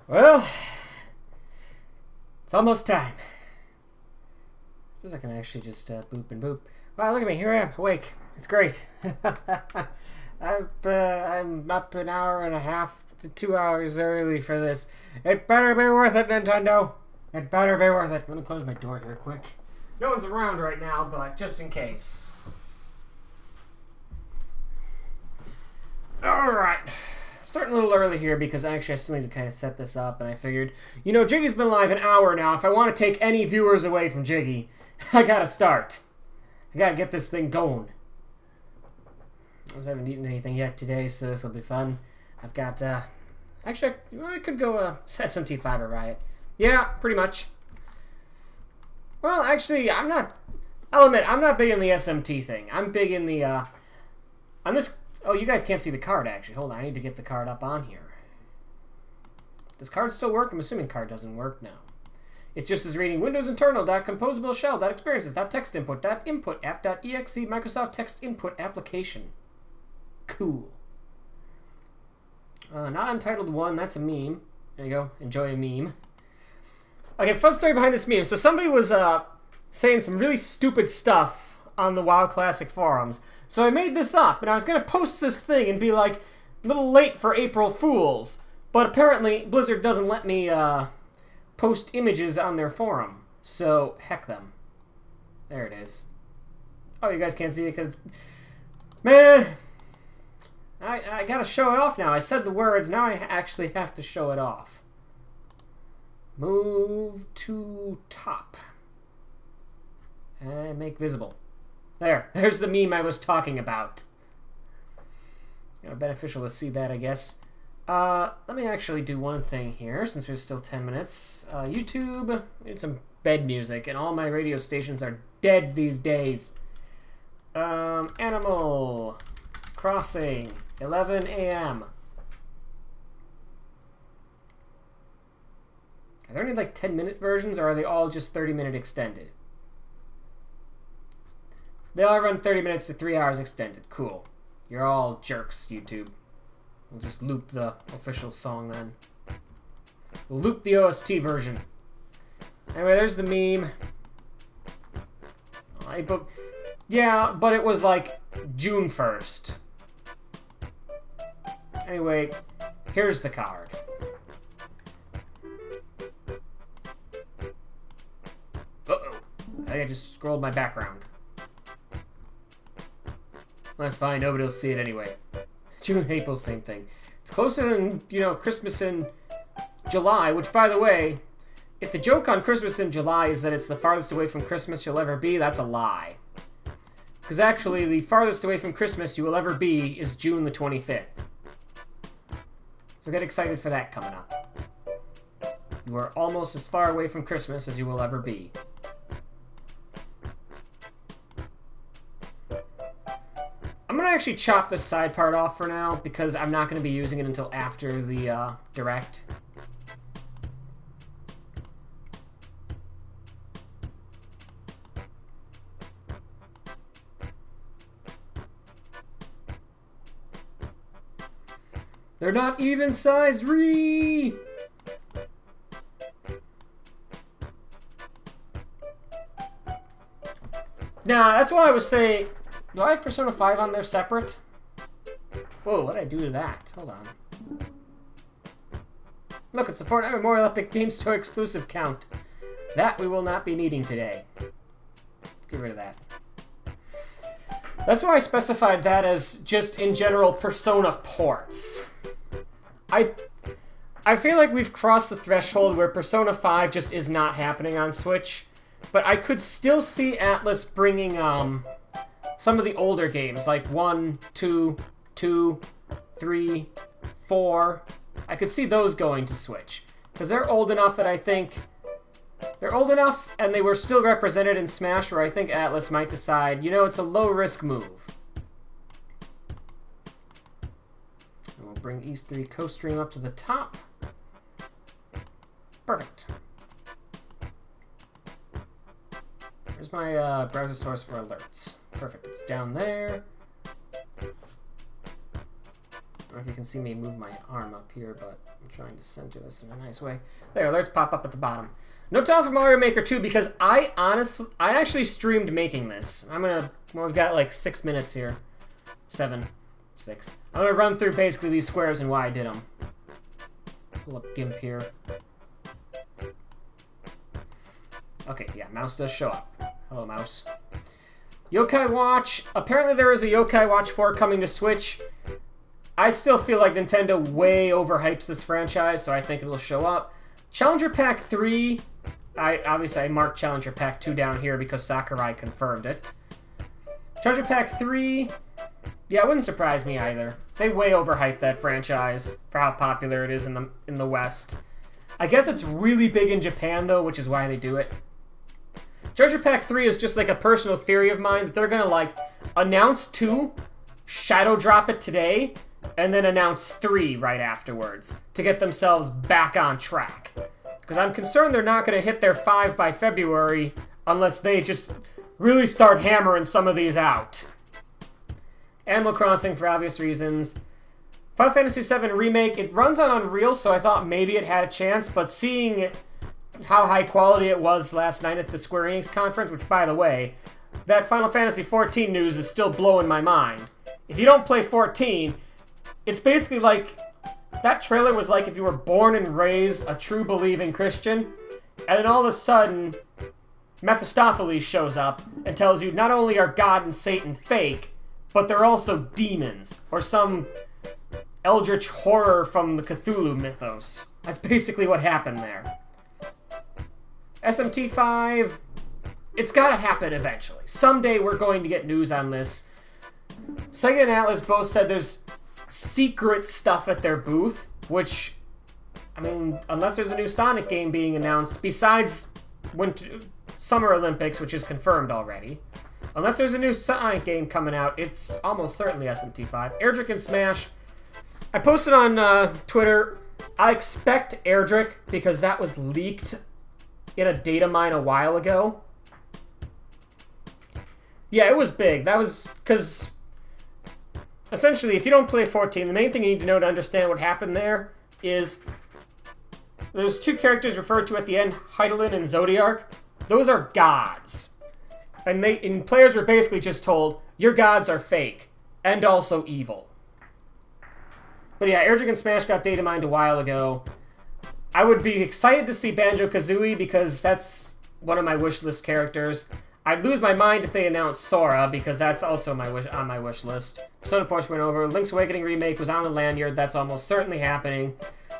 Well, it's almost time. Suppose I can actually just boop and boop. Wow, look at me. Here I am, awake. It's great. I'm up an hour and a half to 2 hours early for this. It better be worth it, Nintendo. It better be worth it. Let me close my door here quick. No one's around right now, but just in case. Alright. Starting a little early here because actually I still need to kind of set this up, and I figured, you know, Jiggy's been live an hour now. If I want to take any viewers away from Jiggy, I gotta start. I gotta get this thing going. I haven't eaten anything yet today, so this will be fun. I've got, actually, I could go SMT Fiber Riot. Yeah, pretty much. Well, actually, I'll admit, I'm not big in the SMT thing. I'm big in the, on this, oh, you guys can't see the card, actually. Hold on, I need to get the card up on here. Does card still work? I'm assuming card doesn't work now. It just is reading Windows internal, .composable shell, .experiences, .text input, .input app, .exe, Microsoft text input application. Cool. Not Untitled 1, that's a meme. There you go, enjoy a meme. Okay, fun story behind this meme. So somebody was saying some really stupid stuff on the WoW Classic forums. So I made this up, and I was going to post this thing and be like, a little late for April Fools. But apparently, Blizzard doesn't let me post images on their forum. So, heck them. There it is. Oh, you guys can't see it because it's... Man! I gotta show it off now. I said the words, now I actually have to show it off. Move to top. And make visible. There's the meme I was talking about. Beneficial to see that, I guess. Let me actually do one thing here, since there's still 10 minutes. YouTube, I need some bed music, and all my radio stations are dead these days. Animal Crossing, 11 a.m. Are there any, like, 10-minute versions, or are they all just 30-minute extended? They all run 30 minutes to 3 hours extended. Cool. You're all jerks, YouTube. We'll just loop the official song then. We'll loop the OST version. Anyway, there's the meme. Yeah, but it was like June 1st. Anyway, here's the card. Uh-oh. I think I just scrolled my background. That's fine, nobody will see it anyway. June, April, same thing. It's closer than, you know, Christmas in July, which, by the way, if the joke on Christmas in July is that it's the farthest away from Christmas you'll ever be, that's a lie. Because actually, the farthest away from Christmas you will ever be is June the 25th. So get excited for that coming up. You are almost as far away from Christmas as you will ever be. I'm going to actually chop this side part off for now, because I'm not going to be using it until after the Direct. They're not even size re. Now, that's why I was saying, do I have Persona 5 on there separate? Whoa, what did I do to that? Hold on. Look, it's the Fortnite Memorial Epic Game Store exclusive count. That we will not be needing today. Let's get rid of that. That's why I specified that as just, in general, Persona ports. I feel like we've crossed the threshold where Persona 5 just is not happening on Switch, but I could still see Atlus bringing some of the older games, like 1, 2, 3, 4. I could see those going to Switch, because they're old enough that I think... They're old enough, and they were still represented in Smash, where I think Atlus might decide, you know, it's a low-risk move. Bring E3 co-stream up to the top. Perfect. Here's my browser source for alerts. Perfect, it's down there. don't know if you can see me move my arm up here, but I'm trying to center this in a nice way. There, alerts pop up at the bottom. No time for Mario Maker 2 because I actually streamed making this. Well, we've got like 6 minutes here. 7, 6. I'm gonna run through basically these squares and why I did them. Pull up GIMP here. Okay, yeah, mouse does show up. Hello, mouse. Yokai Watch. Apparently there is a Yokai Watch 4 coming to Switch. I still feel like Nintendo way overhypes this franchise, so I think it'll show up. Challenger Pack 3. Obviously I marked Challenger Pack 2 down here because Sakurai confirmed it. Challenger Pack 3. Yeah, it wouldn't surprise me either. They way overhyped that franchise for how popular it is in the West. I guess it's really big in Japan though, which is why they do it. Challenger Pack 3 is just like a personal theory of mine that they're gonna like announce 2, shadow drop it today, and then announce 3 right afterwards to get themselves back on track. Because I'm concerned they're not gonna hit their 5 by February unless they just really start hammering some of these out. Animal Crossing for obvious reasons. Final Fantasy VII Remake, it runs on Unreal, so I thought maybe it had a chance, but seeing how high quality it was last night at the Square Enix conference, which, by the way, that Final Fantasy XIV news is still blowing my mind. If you don't play 14, it's basically like, that trailer was like if you were born and raised a true believing Christian, and then all of a sudden, Mephistopheles shows up and tells you not only are God and Satan fake, but they're also demons, or some eldritch horror from the Cthulhu mythos. That's basically what happened there. SMT5, it's gotta happen eventually. Someday we're going to get news on this. Sega and Atlas both said there's secret stuff at their booth, which, I mean, unless there's a new Sonic game being announced, besides Summer Olympics, which is confirmed already, unless there's a new Sonic game coming out, it's almost certainly SMT5. Erdrick and Smash. I posted on Twitter, I expect Erdrick because that was leaked in a data mine a while ago. Yeah, it was big. That was because essentially, if you don't play 14, the main thing you need to know to understand what happened there is there's 2 characters referred to at the end, Hydaelyn and Zodiark. Those are gods. And players were basically just told, your gods are fake and also evil. But yeah, Erdrick and Smash got data mined a while ago. I would be excited to see Banjo-Kazooie because that's one of my wish list characters. I'd lose my mind if they announced Sora because that's also on my wish list. Persona ports went over. Link's Awakening Remake was on the lanyard. That's almost certainly happening.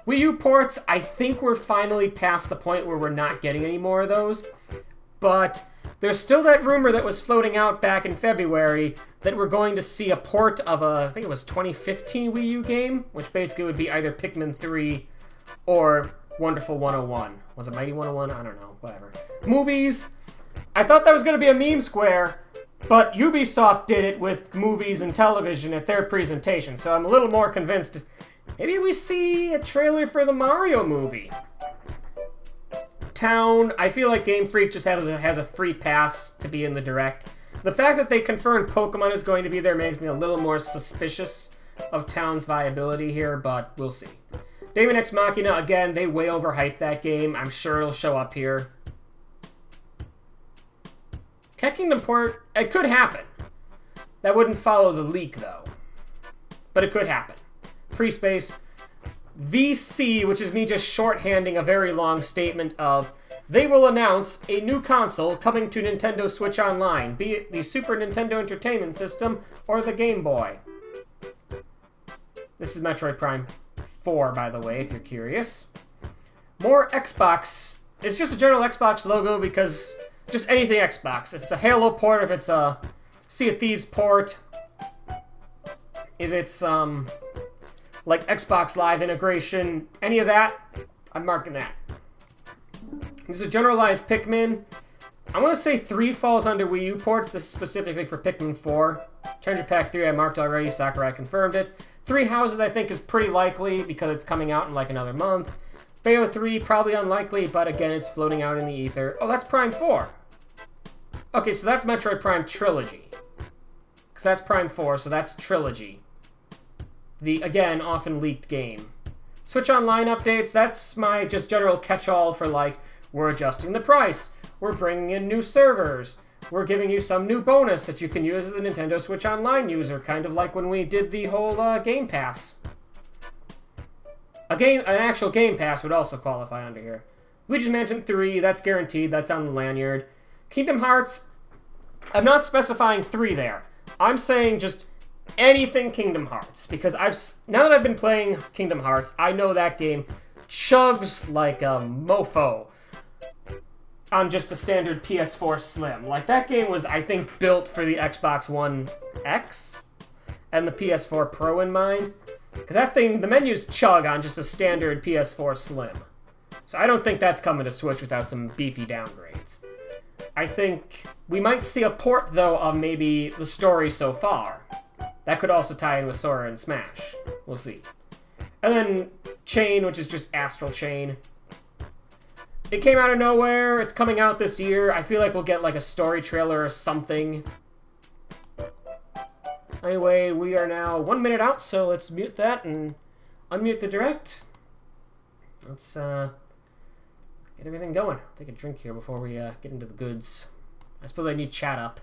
Wii U ports, I think we're finally past the point where we're not getting any more of those. But there's still that rumor that was floating out back in February that we're going to see a port of I think it was 2015 Wii U game, which basically would be either Pikmin 3 or Wonderful 101. Was it Mighty 101? I don't know. Whatever. Movies. I thought that was going to be a meme square, but Ubisoft did it with movies and television at their presentation, so I'm a little more convinced. Maybe we see a trailer for the Mario movie. Town. I feel like Game Freak just has a free pass to be in the Direct. The fact that they confirmed Pokemon is going to be there makes me a little more suspicious of Town's viability here, but we'll see. Daemon X Machina, again, they way overhyped that game. I'm sure it'll show up here. Cat Kingdom port, it could happen. That wouldn't follow the leak, though. But it could happen. Free Space. VC, which is me just shorthanding a very long statement of, they will announce a new console coming to Nintendo Switch Online, be it the Super Nintendo Entertainment System or the Game Boy. This is Metroid Prime 4, by the way, if you're curious. More Xbox. It's just a general Xbox logo because just anything Xbox. If it's a Halo port, if it's a Sea of Thieves port, if it's like Xbox Live integration, any of that, I'm marking that. This is a generalized Pikmin. I want to say 3 falls under Wii U ports. This is specifically for Pikmin 4. Challenger Pack 3 I marked already. Sakurai confirmed it. 3 Houses I think is pretty likely because it's coming out in like another month. Bayo 3 probably unlikely, but again it's floating out in the ether. Oh, that's Prime 4. Okay, so that's Metroid Prime Trilogy. Because that's Prime 4, so that's Trilogy. the, again, often leaked game. Switch Online updates, that's my just general catch-all for, like, we're adjusting the price, we're bringing in new servers, we're giving you some new bonus that you can use as a Nintendo Switch Online user, kind of like when we did the whole Game Pass. An actual Game Pass would also qualify under here. Luigi's Mansion 3, that's guaranteed, that's on the lanyard. Kingdom Hearts, I'm not specifying 3 there. I'm saying just anything Kingdom Hearts, because now that I've been playing Kingdom Hearts, I know that game chugs like a mofo on just a standard PS4 Slim. Like, that game was, I think, built for the Xbox One X and the PS4 Pro in mind. Because that thing, the menus chug on just a standard PS4 Slim. So I don't think that's coming to Switch without some beefy downgrades. I think we might see a port, though, of maybe the story so far. That could also tie in with Sora and Smash. We'll see. And then Chain, which is just Astral Chain. It came out of nowhere. It's coming out this year. I feel like we'll get like a story trailer or something. Anyway, we are now 1 minute out, so let's mute that and unmute the direct. Let's get everything going. Take a drink here before we get into the goods. I suppose I need chat up.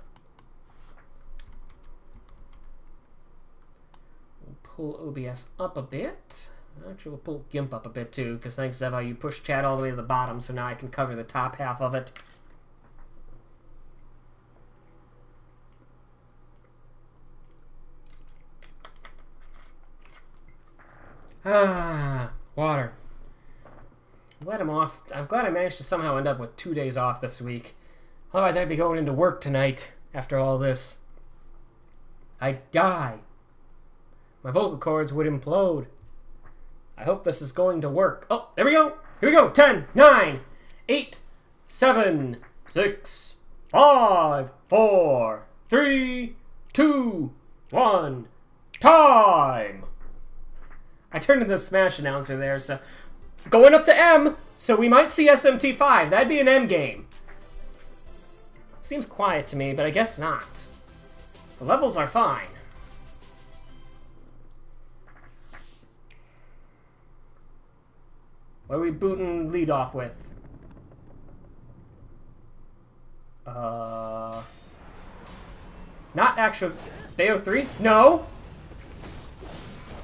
We'll pull OBS up a bit. Actually, we'll pull GIMP up a bit too, because thanks, Zeva, you pushed chat all the way to the bottom, so now I can cover the top half of it. Ah, water. I'm glad I'm off. I'm glad I managed to somehow end up with 2 days off this week. Otherwise, I'd be going into work tonight after all this. I'd die. My vocal cords would implode. I hope this is going to work. Oh, there we go. Here we go. 10, 9, 8, 7, 6, 5, 4, 3, 2, 1. Time! I turned into the Smash announcer there, so... Going up to M, so we might see SMT5. That'd be an M game. Seems quiet to me, but I guess not. The levels are fine. What are we booting lead off with? Not actual... Bayo 3? No!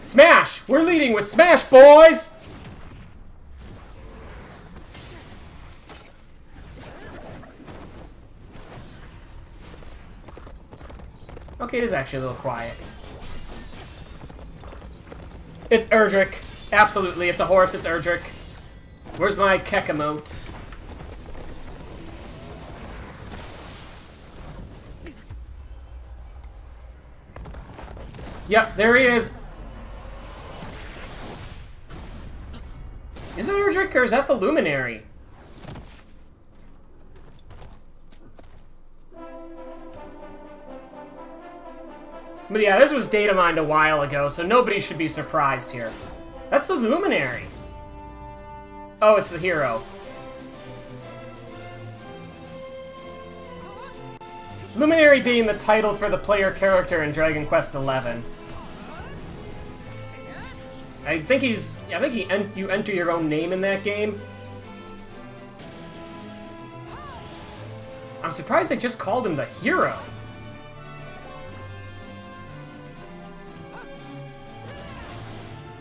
Smash! We're leading with Smash, boys! Okay, it is actually a little quiet. It's Erdrick. Absolutely, it's a horse, it's Erdrick. Where's my Keck emote? Yep, there he is. Is it Erdrick or is that the Luminary? But yeah, this was data mined a while ago, so nobody should be surprised here. That's the Luminary. Oh, it's the hero. Luminary being the title for the player character in Dragon Quest XI. I think you enter your own name in that game. I'm surprised they just called him the hero.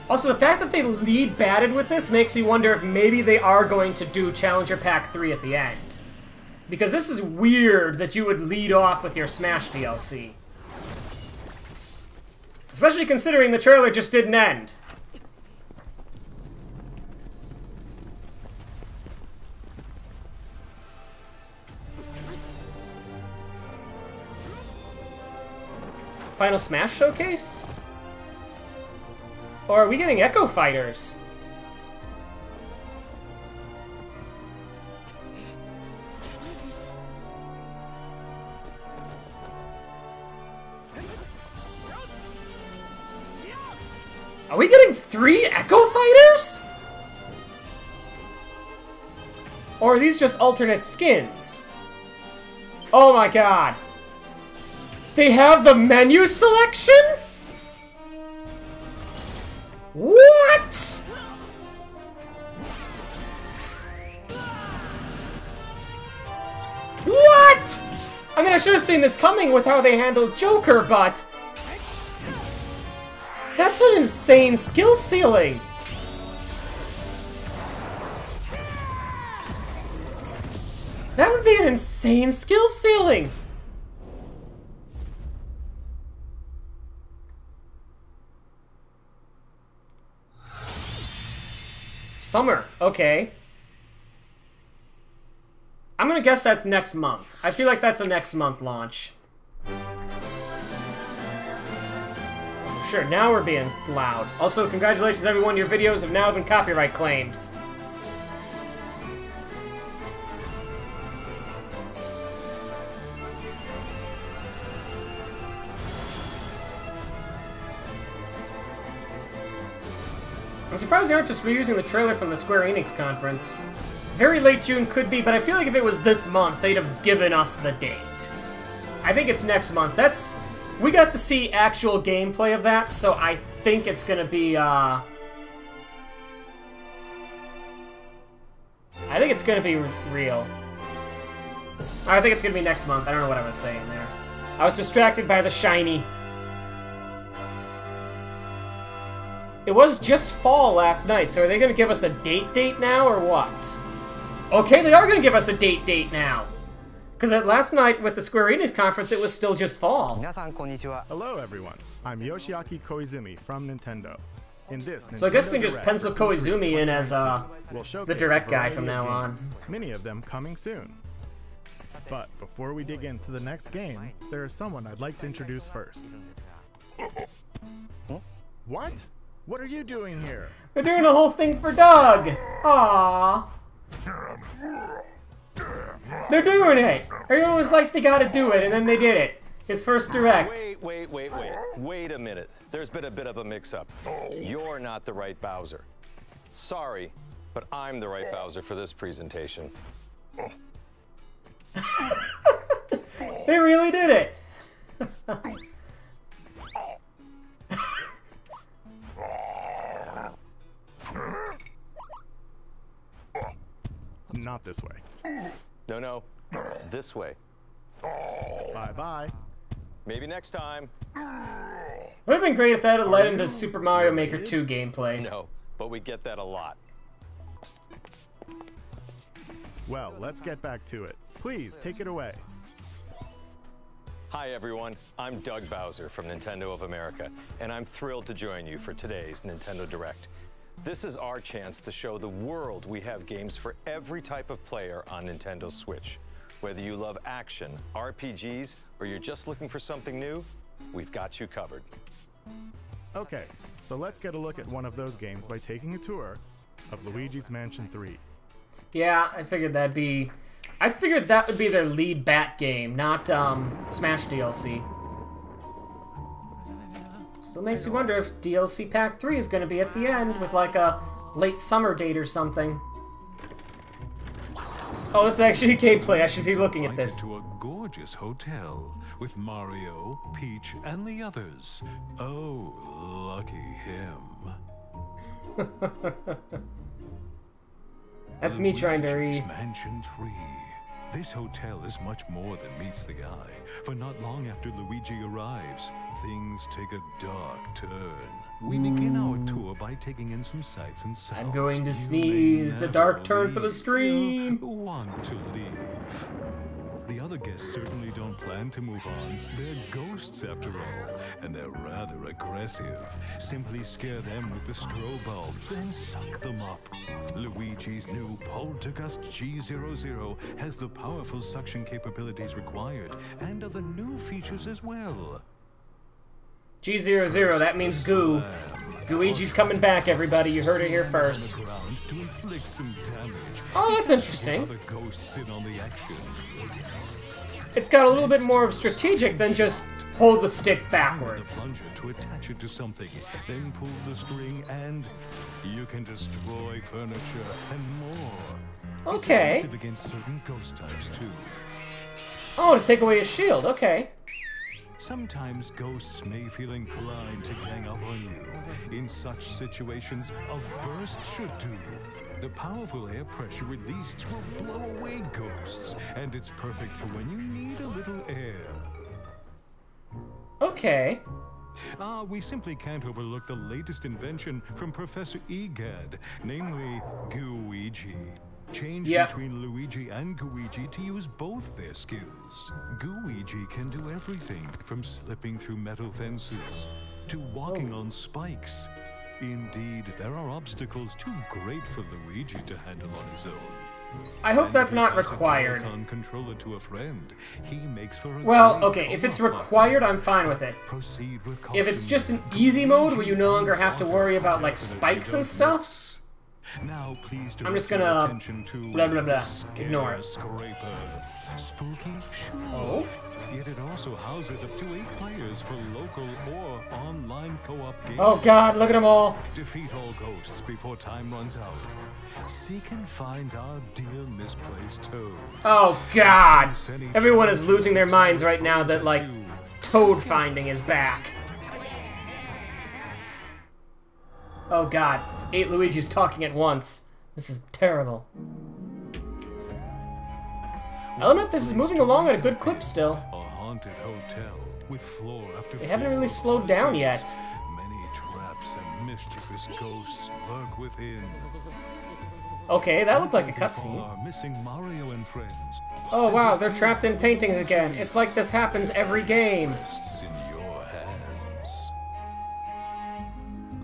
Also, the fact that they lead batted with this makes me wonder if maybe they are going to do Challenger Pack 3 at the end. Because this is weird that you would lead off with your Smash DLC. Especially considering the trailer just didn't end. Final Smash Showcase? Or are we getting Echo Fighters? Are we getting 3 Echo Fighters? Or are these just alternate skins? Oh my god. They have the menu selection? What? What? I mean, I should have seen this coming with how they handled Joker, but... That's an insane skill ceiling! That would be an insane skill ceiling! Summer, okay. I'm gonna guess that's next month. I feel like that's a next month launch. Sure, now we're being loud. Also, congratulations everyone, your videos have now been copyright claimed. I'm surprised they aren't just reusing the trailer from the Square Enix conference. Very late June could be, but I feel like if it was this month, they'd have given us the date. I think it's next month. We got to see actual gameplay of that, so I think it's gonna be, I think it's gonna be real. I think it's gonna be next month. I don't know what I was saying there. I was distracted by the shiny. It was just fall last night, so are they gonna give us a date now, or what? Okay, they are gonna give us a date now! Because last night with the Square Enix conference, it was still just fall. Hello everyone, I'm Yoshiaki Koizumi from Nintendo. In this So I guess we can just pencil Koizumi in as the direct guy from now on. Many of them coming soon. But before we dig into the next game, there is someone I'd like to introduce first. What? What are you doing here? They're doing a whole thing for Doug! Aww. They're doing it! Everyone was like, they gotta do it, and then they did it. His first direct. Wait a minute. There's been a bit of a mix-up. You're not the right Bowser. Sorry, but I'm the right Bowser for this presentation. They really did it! Not this way. No, this way. Bye-bye. Maybe next time. It would have been great if that had led into Super Mario Maker 2 gameplay. No, but we get that a lot. Well, let's get back to it. Please, take it away. Hi everyone, I'm Doug Bowser from Nintendo of America, and I'm thrilled to join you for today's Nintendo Direct. This is our chance to show the world we have games for every type of player on Nintendo Switch. Whether you love action, RPGs, or you're just looking for something new, we've got you covered. Okay, so let's get a look at one of those games by taking a tour of Luigi's Mansion 3. Yeah, I figured that would be their lead bat game, not Smash DLC. Still makes me wonder if DLC Pack 3 is going to be at the end with like a late summer date or something. Oh, this is actually gameplay. I should be looking at this. To a gorgeous hotel with Mario, Peach, and the others. Oh, lucky him. That's me trying to read. Mansion 3. This hotel is much more than meets the eye, for not long after Luigi arrives, things take a dark turn. We begin our tour by taking in some sights and sounds. I'm going to You sneeze. may A dark never turn for the leave. stream. You want to leave. The other guests certainly don't plan to move on. They're ghosts after all, and they're rather aggressive. Simply scare them with the strobe bulb, then suck them up. Luigi's new Poltergust G00 has the powerful suction capabilities required, and other new features as well. G00, that means goo. Gooigi's coming back, everybody. You heard it here first. To inflict some damage. Oh, that's interesting. Other ghosts in on the action. It's got a little bit more of strategic than just hold the stick The backwards. plunger to attach it to something, then pull the string and you can destroy furniture and more. It's Okay. effective against certain ghost types too. Oh, to take away his shield. Okay. Sometimes ghosts may feel inclined to gang up on you. In such situations, a burst should do. The powerful air pressure released will blow away ghosts, and it's perfect for when you need a little air. Okay. We simply can't overlook the latest invention from Professor Egad, namely Gooigi. Change between Luigi and Gooigi to use both their skills. Gooigi can do everything from slipping through metal fences to walking on spikes. Indeed, there are obstacles too great for Luigi to handle on his own. I hope that's not required. Controller to a friend, he makes for a well, okay, if it's required, I'm fine with it. Proceed with caution. If it's just an easy mode where you no longer have to worry about, like, spikes and stuff, now, please I'm just gonna blah blah blah. Ignore it. Scraper. Spooky? Sure. Oh? Yet it also houses up to 8 players for local or online co-op games. Oh god, look at them all. Defeat all ghosts before time runs out. Seek and find our dear misplaced Toad. Oh god. Everyone is losing their minds right now that, like, Toad finding is back. Oh god, 8 Luigi's talking at once. This is terrible. Element, this is moving along at a good clip still. A haunted hotel with floor after They haven't really slowed down yet. Many traps and mischievous ghosts lurk within. Okay, that looked like a cutscene. Our missing Mario and friends. Oh wow, they're trapped in paintings again. It's like this happens every game. In your hands.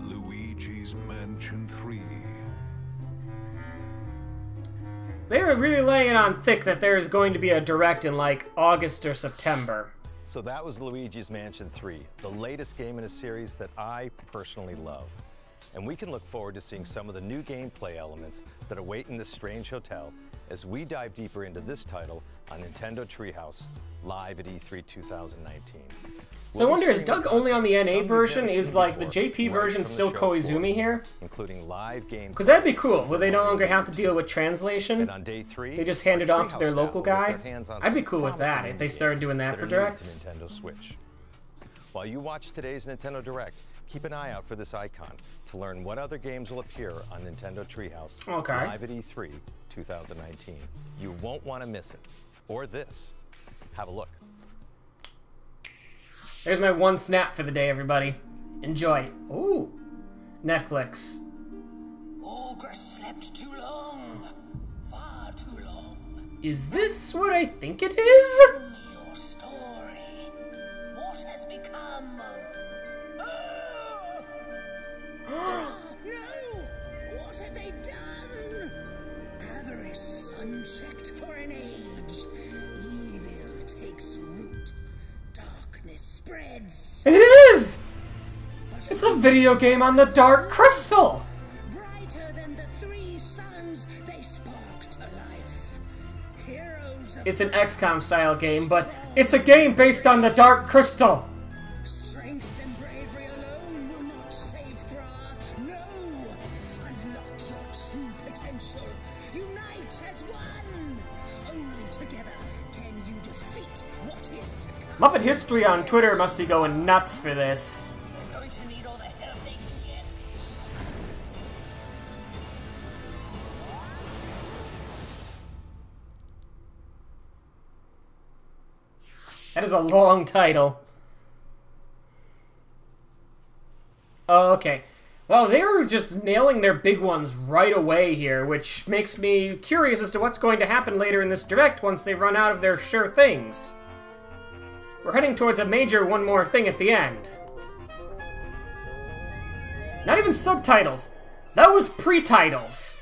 Luigi's Mansion 3. They were really laying it on thick that there is going to be a direct in like August or September. So that was Luigi's Mansion 3, the latest game in a series that I personally love. And we can look forward to seeing some of the new gameplay elements that await in this strange hotel as we dive deeper into this title on Nintendo Treehouse, live at E3 2019. So I wonder, is Doug only on the NA version? Is like the JP version still Koizumi here? Including live games. Because that'd be cool. Would they no longer have to deal with translation? And on day 3, they just hand it off to their local guy? I'd be cool with that if they started doing that for directs. Nintendo Switch. While you watch today's Nintendo Direct, keep an eye out for this icon to learn what other games will appear on Nintendo Treehouse live at E3 2019. You won't want to miss it. Or this. Have a look. There's my one snap for the day, everybody. Enjoy. Ooh. Netflix. Ogre slept too long. Far too long. Is this what I think it is? Your story. What has become of... No! What have they done? Avarice unchecked for an age. Evil takes root. Darkness spreads. It is! It's a video game on the Dark Crystal! Brighter than the 3 suns, they spark to life. Heroes of It's an XCOM style game, but it's a game based on the Dark Crystal! strength and bravery alone will not save Thra. No! Unlock your true potential. Unite as one! Only together can you defeat what is to come. Muppet History on Twitter must be going nuts for this. They're going to need all the help they can get. That is a long title. Oh, okay. Well, they were just nailing their big ones right away here, which makes me curious as to what's going to happen later in this direct once they run out of their sure things. We're heading towards a major one more thing at the end. Not even subtitles. That was pre-titles.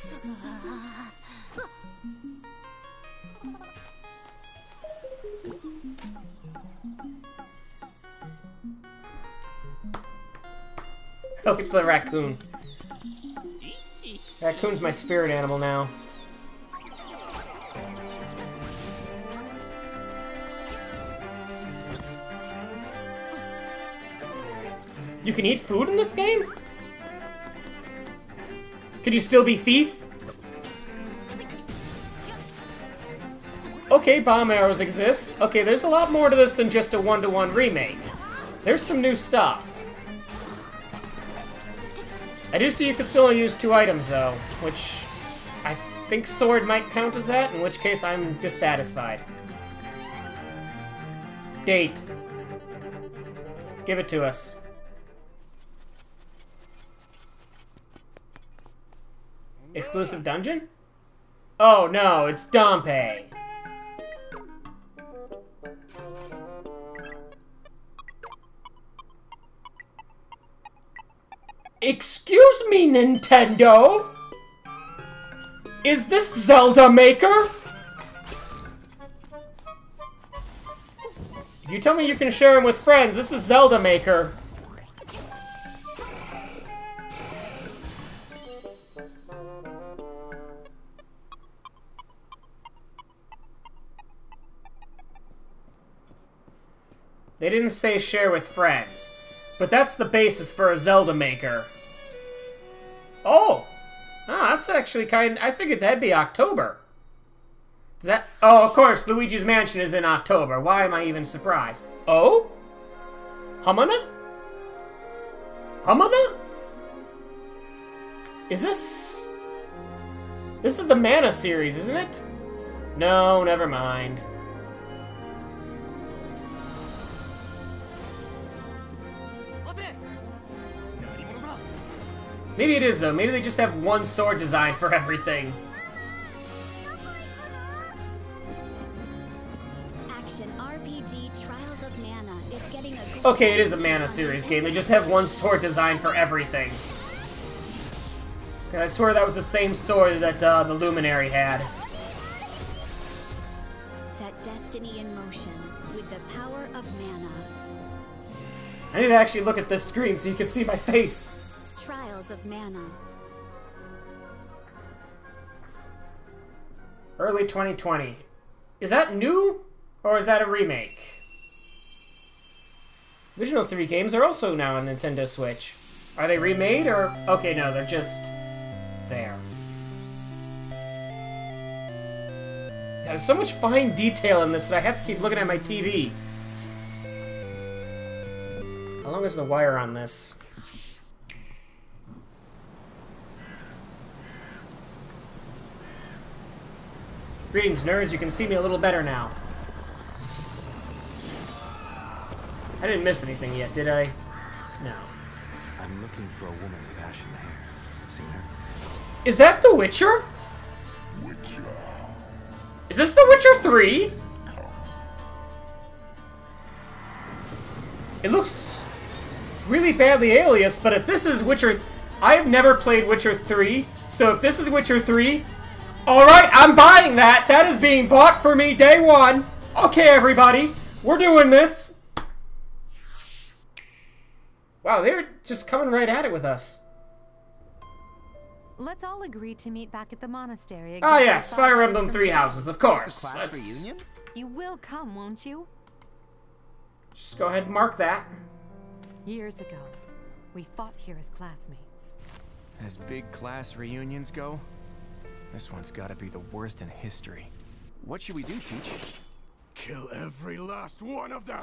Look at the raccoon. Raccoon's my spirit animal now. You can eat food in this game? Can you still be thief? Okay, bomb arrows exist. Okay, there's a lot more to this than just a one-to-one remake. There's some new stuff. I do see you can still only use 2 items, though, which I think sword might count as that, in which case I'm dissatisfied. Date. Give it to us. Exclusive dungeon? Oh no, it's Dompe. Excuse me, Nintendo? Is this Zelda Maker? If you tell me you can share them with friends, this is Zelda Maker. They didn't say share with friends, but that's the basis for a Zelda Maker. Oh! Ah, that's actually I figured that'd be October. Does that... Oh, of course, Luigi's Mansion is in October. Why am I even surprised? Oh? Hamana? Hamana? Is this... This is the Mana series, isn't it? No, never mind. Maybe it is, though. Maybe they just have one sword design for everything. Action RPG Trials of Mana is getting a... Okay, it is a Mana series game. They just have one sword design for everything. I swear that was the same sword that the Luminary had. Set destiny in motion with the power of mana. I need to actually look at this screen so you can see my face. Trials of Mana. Early 2020. Is that new? Or is that a remake? Original 3 games are also now on Nintendo Switch. Are they remade or... Okay, no, they're just... there. There's so much fine detail in this that I have to keep looking at my TV. How long is the wire on this? Greetings, nerds. You can see me a little better now. I didn't miss anything yet, did I? No. I'm looking for a woman with ashen hair. Seen her? Is that The Witcher? Is this The Witcher 3? It looks really badly aliased, but if this is Witcher... I have never played Witcher 3, so if this is Witcher 3... Alright, I'm buying that! That is being bought for me day one! Okay, everybody, we're doing this! Wow, they're just coming right at it with us. Let's all agree to meet back at the monastery. Ah yes, Fire Emblem Three Houses, of course. Class reunion? You will come, won't you? Just go ahead and mark that. Years ago, we fought here as classmates. As big class reunions go, this one's gotta be the worst in history. What should we do, Teach? Kill every last one of them!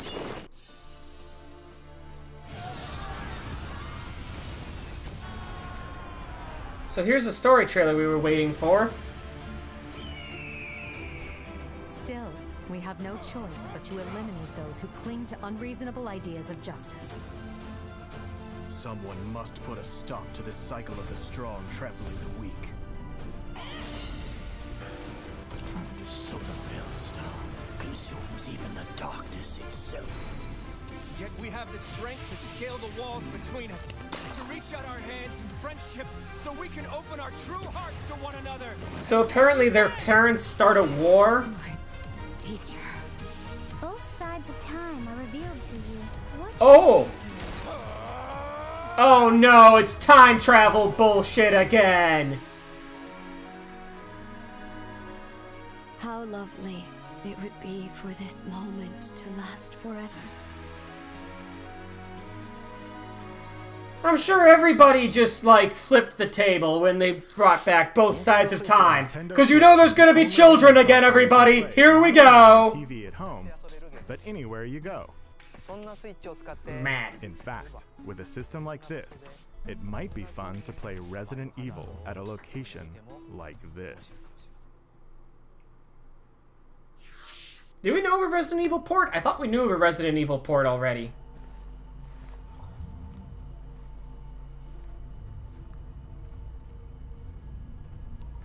So here's a story trailer we were waiting for. Still, we have no choice but to eliminate those who cling to unreasonable ideas of justice. Someone must put a stop to this cycle of the strong trampling the weak. So the Veilstar consumes even the darkness itself. Yet we have the strength to scale the walls between us, to reach out our hands in friendship so we can open our true hearts to one another. So apparently their parents start a war? My teacher. Both sides of time are revealed to you. What Oh! Oh no, it's time travel bullshit again! How lovely it would be for this moment to last forever. I'm sure everybody just, like, flipped the table when they brought back Both Sides of Time. Because you know there's gonna be children again, everybody! Here we go! TV at home, but anywhere you go. Man. In fact, with a system like this, it might be fun to play Resident Evil at a location like this. Do we know of a Resident Evil port? I thought we knew of a Resident Evil port already.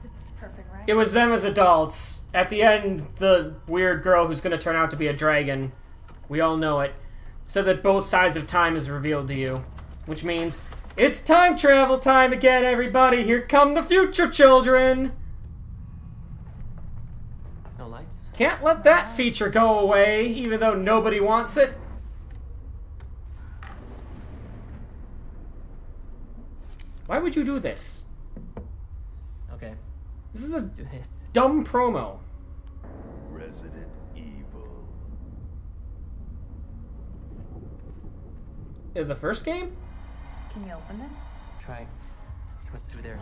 This is perfect, right? It was them as adults. At the end, the weird girl who's gonna turn out to be a dragon, we all know it, so that Both Sides of Time is revealed to you. Which means, it's time travel time again, everybody! Here come the future children! No lights? Can't let that feature go away, even though nobody wants it. Why would you do this? Okay. This is a do this. Dumb promo. Resident Evil. The first game? Can you open it? Try. See what's through there.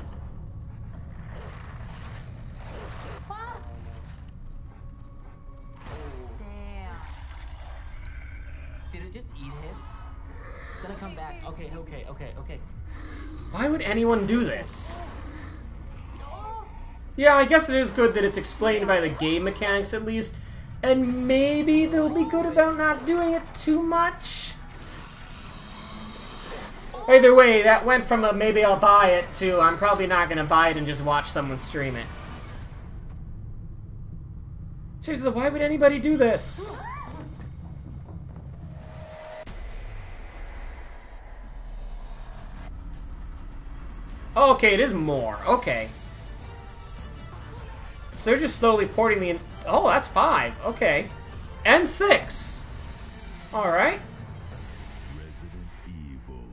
Damn. Did it just eat him? It's gonna come back. Okay. Why would anyone do this? Yeah, I guess it is good that it's explained by the game mechanics at least, and maybe they'll be good about not doing it too much. Either way, that went from a maybe I'll buy it to I'm probably not gonna buy it and just watch someone stream it. Seriously, why would anybody do this? Oh, okay, it is more. Okay. So they're just slowly porting the... Oh, that's 5. Okay. And 6. Alright. Resident Evil.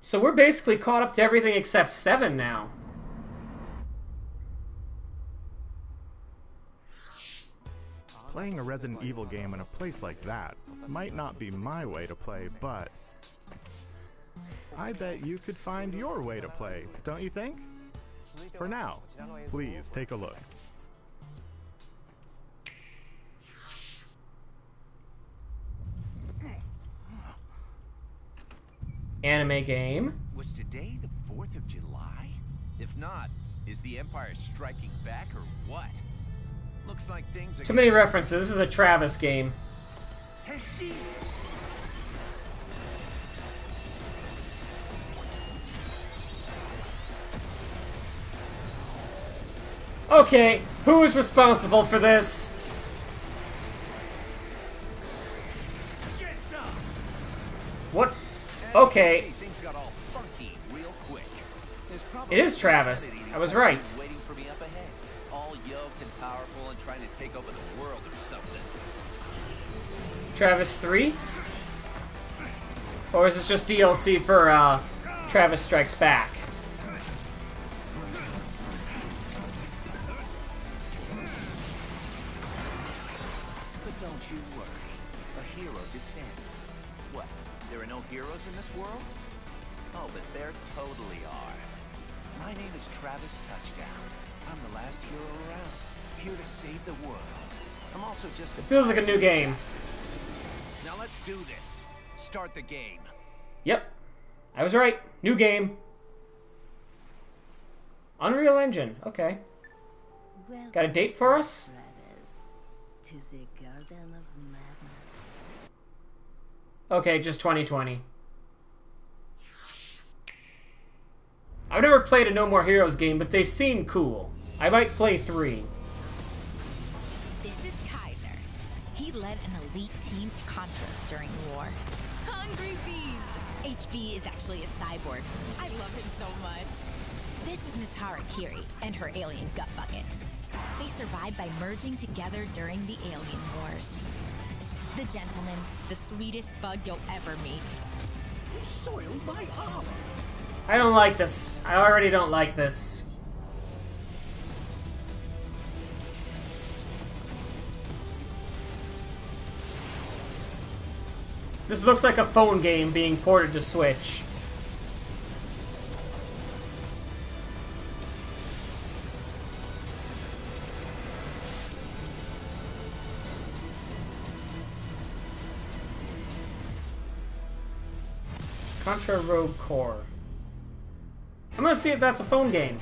So we're basically caught up to everything except 7 now. Playing a Resident Evil game in a place like that might not be my way to play, but I bet you could find your way to play, don't you think? For now, please take a look. Anime game. Was today the 4th of July? If not, is the Empire striking back or what? Looks like things are... Too many references. This is a Travis game. Hey, she... Okay, who is responsible for this? What? Okay. It is Travis. I was right. Waiting for me up ahead, all yoked and powerful and trying to take over the world or something. Travis 3? Or is this just DLC for Travis Strikes Back? But don't you worry. A hero descends. What? There are no heroes in this world? Oh, but there totally are. My name is Travis Touchdown. I'm the last hero around, here to save the world. I'm also just... It feels like a new game. Now let's do this. Start the game. Yep. I was right. New game. Unreal Engine. Okay. Got a date for us? To the Garden of Madness. Okay, just 2020. I've never played a No More Heroes game, but they seem cool. I might play 3. This is Kaiser. He led an elite team of Contras during the war. Hungry Beast! HB is actually a cyborg. I love him so much. This is Miss Harakiri and her alien gut bucket. They survived by merging together during the alien wars. The gentleman, the sweetest bug you'll ever meet. You soiled my armor. I don't like this. I already don't like this. This looks like a phone game being ported to Switch. Contra Rogue Core. I'm gonna see if that's a phone game.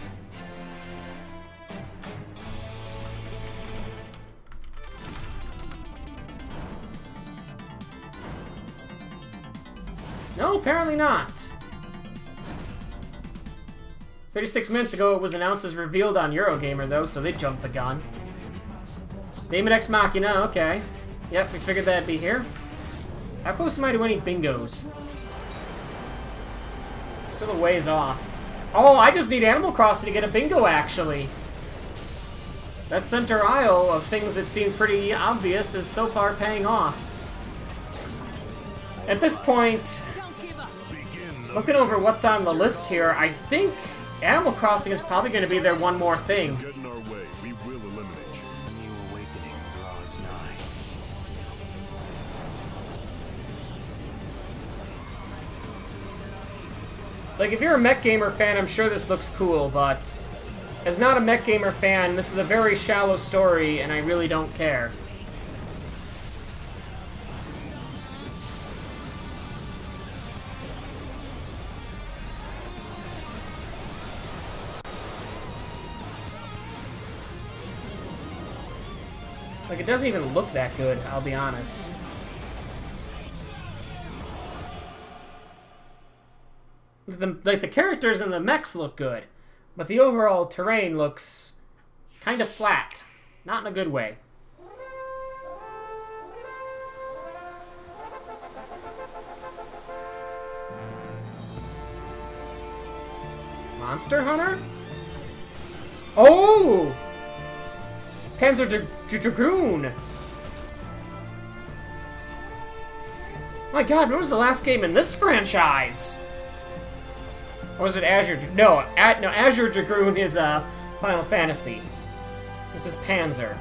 No, apparently not. 36 minutes ago, it was announced as revealed on Eurogamer, though, so they jumped the gun. Daemon X Machina, okay. Yep, we figured that'd be here. How close am I to any bingos? Still a ways off. Oh, I just need Animal Crossing to get a bingo, actually. That center aisle of things that seem pretty obvious is so far paying off. At this point, looking over what's on the list here, I think Animal Crossing is probably going to be their one more thing. Get in our way. We will eliminate you. A new awakening draws nigh. Like, if you're a Mech Gamer fan, I'm sure this looks cool, but as not a Mech Gamer fan, this is a very shallow story, and I really don't care. Like, it doesn't even look that good, I'll be honest. The characters and the mechs look good, but the overall terrain looks kind of flat. Not in a good way. Monster Hunter? Oh! Panzer Dragoon! My god, when was the last game in this franchise? Or was it Azure? No, Azure Dragoon is Final Fantasy. This is Panzer.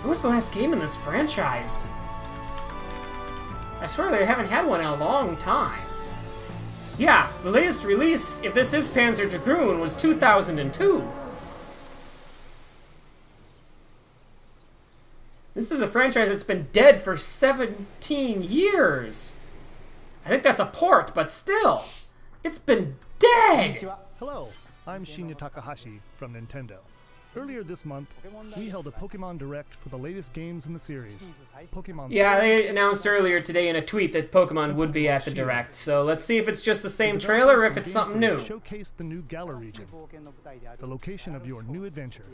What was the last game in this franchise? I swear they haven't had one in a long time. Yeah, the latest release, if this is Panzer Dragoon, was 2002. This is a franchise that's been dead for 17 years. I think that's a port, but still, it's been dead. Hello, I'm Shinya Takahashi from Nintendo. Earlier this month, we held a Pokemon Direct for the latest games in the series, Pokemon Yeah, Sword. they announced earlier today in a tweet that Pokemon would be at the Direct, so let's see if it's just the same trailer or if it's something new. Showcase the new Galar region, the location of your new adventure,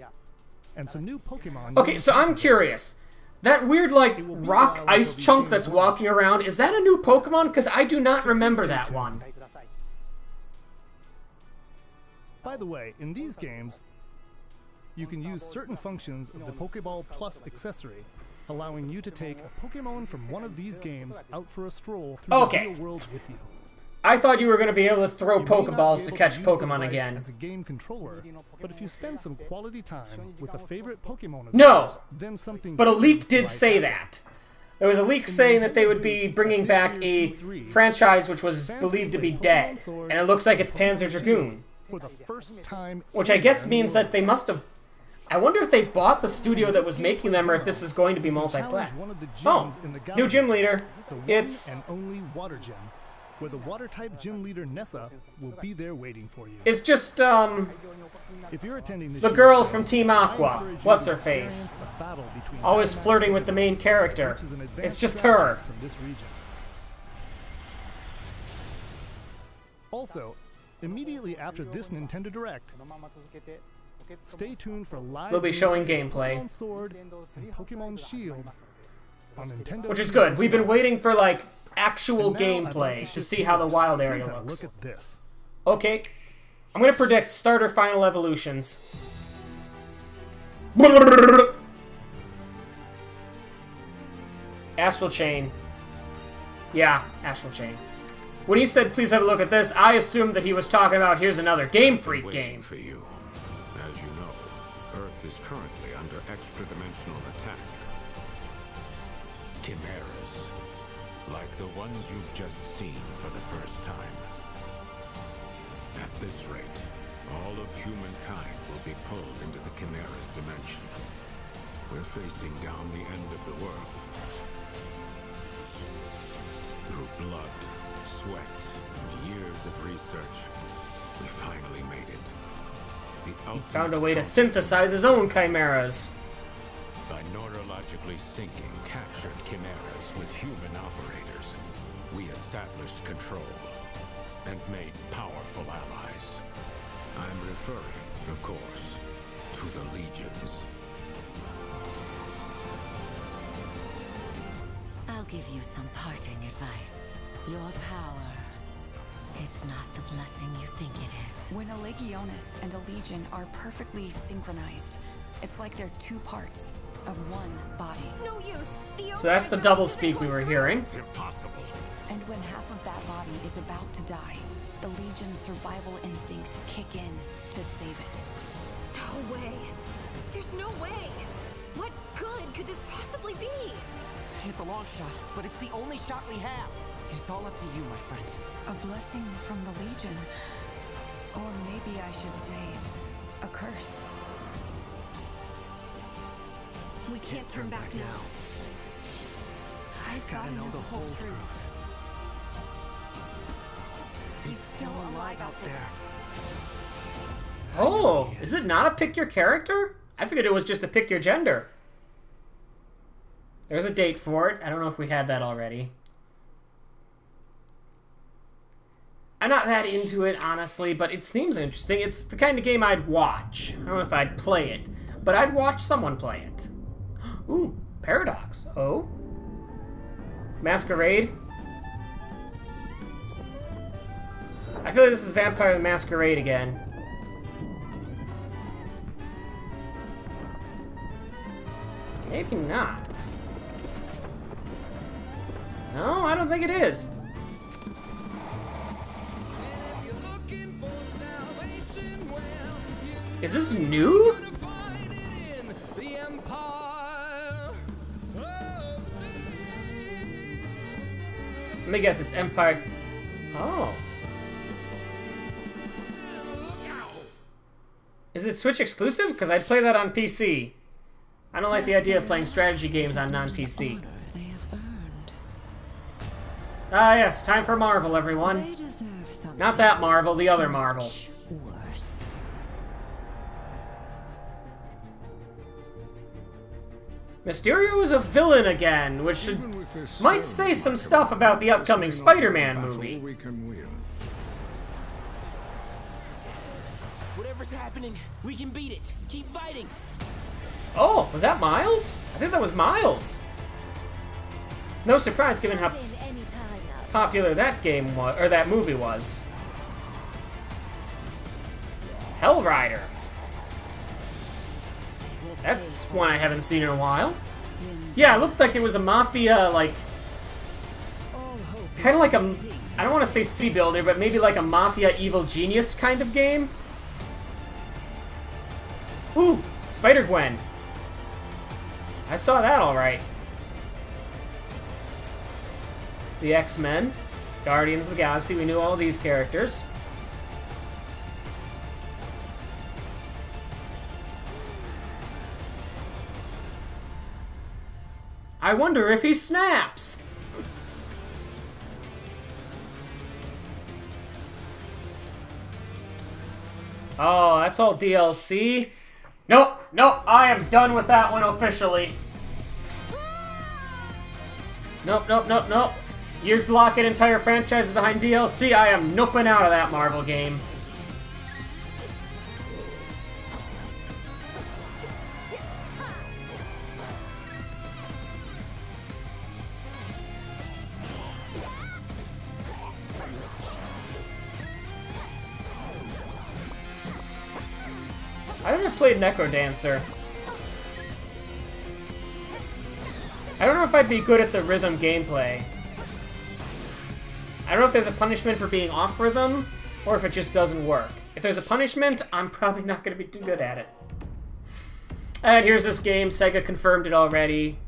and some new Pokemon. Okay, so I'm curious. That weird, like, rock ice chunk that's walking around, is that a new Pokemon? Because I do not remember that one. By the way, in these games, you can use certain functions of the Pokeball Plus accessory, allowing you to take a Pokemon from one of these games out for a stroll through the real world with you. I thought you were going to be able to throw Pokeballs to catch Pokemon again. As a game controller, but if you spend some quality time with a favorite Pokemon of No! yours, then something But a leak good did might say happen. that. There was a leak saying that they would be bringing back a franchise which was believed to be dead, and it looks like it's Panzer Dragoon. For the first time Which I guess means that they must have... I wonder if they bought the studio that was making them, or if this is going to be multiplayer. Oh, new gym leader. The one It's... and only Water Gym, where the Water-type gym leader Nessa will be there waiting for you. It's just, If you're attending the girl from Team Aqua. What's her face? Always flirting with the main character. It's just her. From this region. Also, immediately after this Nintendo Direct, stay tuned for live They'll be showing gameplay of gameplay. Pokemon Sword and Pokemon Shield on Nintendo. Which is good. We've been waiting for, like, actual And now I'd like gameplay to to shift see how the gears. wild area Please have a looks. Look at this. Okay. I'm gonna predict starter final evolutions. Astral Chain. Yeah, Astral Chain. When he said, please have a look at this, I assumed that he was talking about, here's another Game Freak game. For you. As you know, Earth is currently under extra-dimensional attack. Chimeras, like the ones you've just seen for the first time. At this rate, all of humankind will be pulled into the Chimera's dimension. We're facing down the end of the world. blood, sweat, and years of research, we finally made it. The He found a way to synthesize his own chimeras. By neurologically syncing captured chimeras with human operators, we established control and made powerful allies. I'm referring, of course, to the Legions. I'll give you some parting advice. Your power, it's not the blessing you think it is. When a Legionis and a Legion are perfectly synchronized, it's like they're two parts of one body. No use. So that's the double speak we were hearing. It's impossible. And when half of that body is about to die, the Legion's survival instincts kick in to save it. No way. There's no way. What good could this possibly be? It's a long shot, but it's the only shot we have. It's all up to you, my friend. A blessing from the Legion. Or maybe I should say, a curse. We can't turn back now. I've gotta know the whole truth. He's still alive out there. Oh, is it not a pick your character? I figured it was just a pick your gender. There's a date for it. I don't know if we had that already. I'm not that into it, honestly, but it seems interesting. It's the kind of game I'd watch. I don't know if I'd play it, but I'd watch someone play it. Ooh, Paradox. Oh? Masquerade? I feel like this is Vampire the Masquerade again. Maybe not. No, I don't think it is. Is this new? Let me guess, it's Empire. Oh. Is it Switch exclusive? Because I'd play that on PC. I don't like the idea of playing strategy games on non-PC. Ah, yes, time for Marvel, everyone. Not that Marvel, the other Marvel. Worse. Mysterio is a villain again, which might say some stuff about the upcoming Spider-Man movie. We can win. Whatever's happening, we can beat it. Keep fighting. Oh, was that Miles? I think that was Miles. No surprise given how popular that game was, or that movie was. Hellrider. That's one I haven't seen in a while. Yeah, it looked like it was a Mafia, like... kind of like a... I don't want to say city builder, but maybe like a Mafia Evil Genius kind of game. Ooh, Spider-Gwen. I saw that alright. The X-Men. Guardians of the Galaxy, we knew all these characters. I wonder if he snaps! Oh, that's all DLC? Nope, nope, I am done with that one officially. Nope, nope, nope, nope. You're locking entire franchises behind DLC, I am noping out of that Marvel game. I never played Necrodancer. I don't know if I'd be good at the rhythm gameplay. I don't know if there's a punishment for being off rhythm, or if it just doesn't work. If there's a punishment, I'm probably not going to be too good at it. And here's this game. Sega confirmed it already.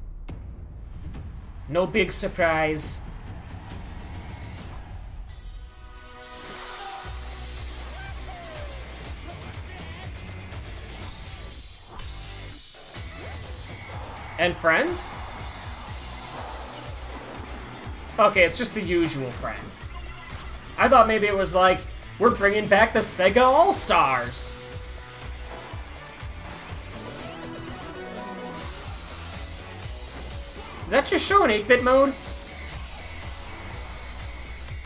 No big surprise. And friends? Okay, it's just the usual friends. I thought maybe it was like, we're bringing back the Sega All-Stars. Did that just show an 8-bit mode?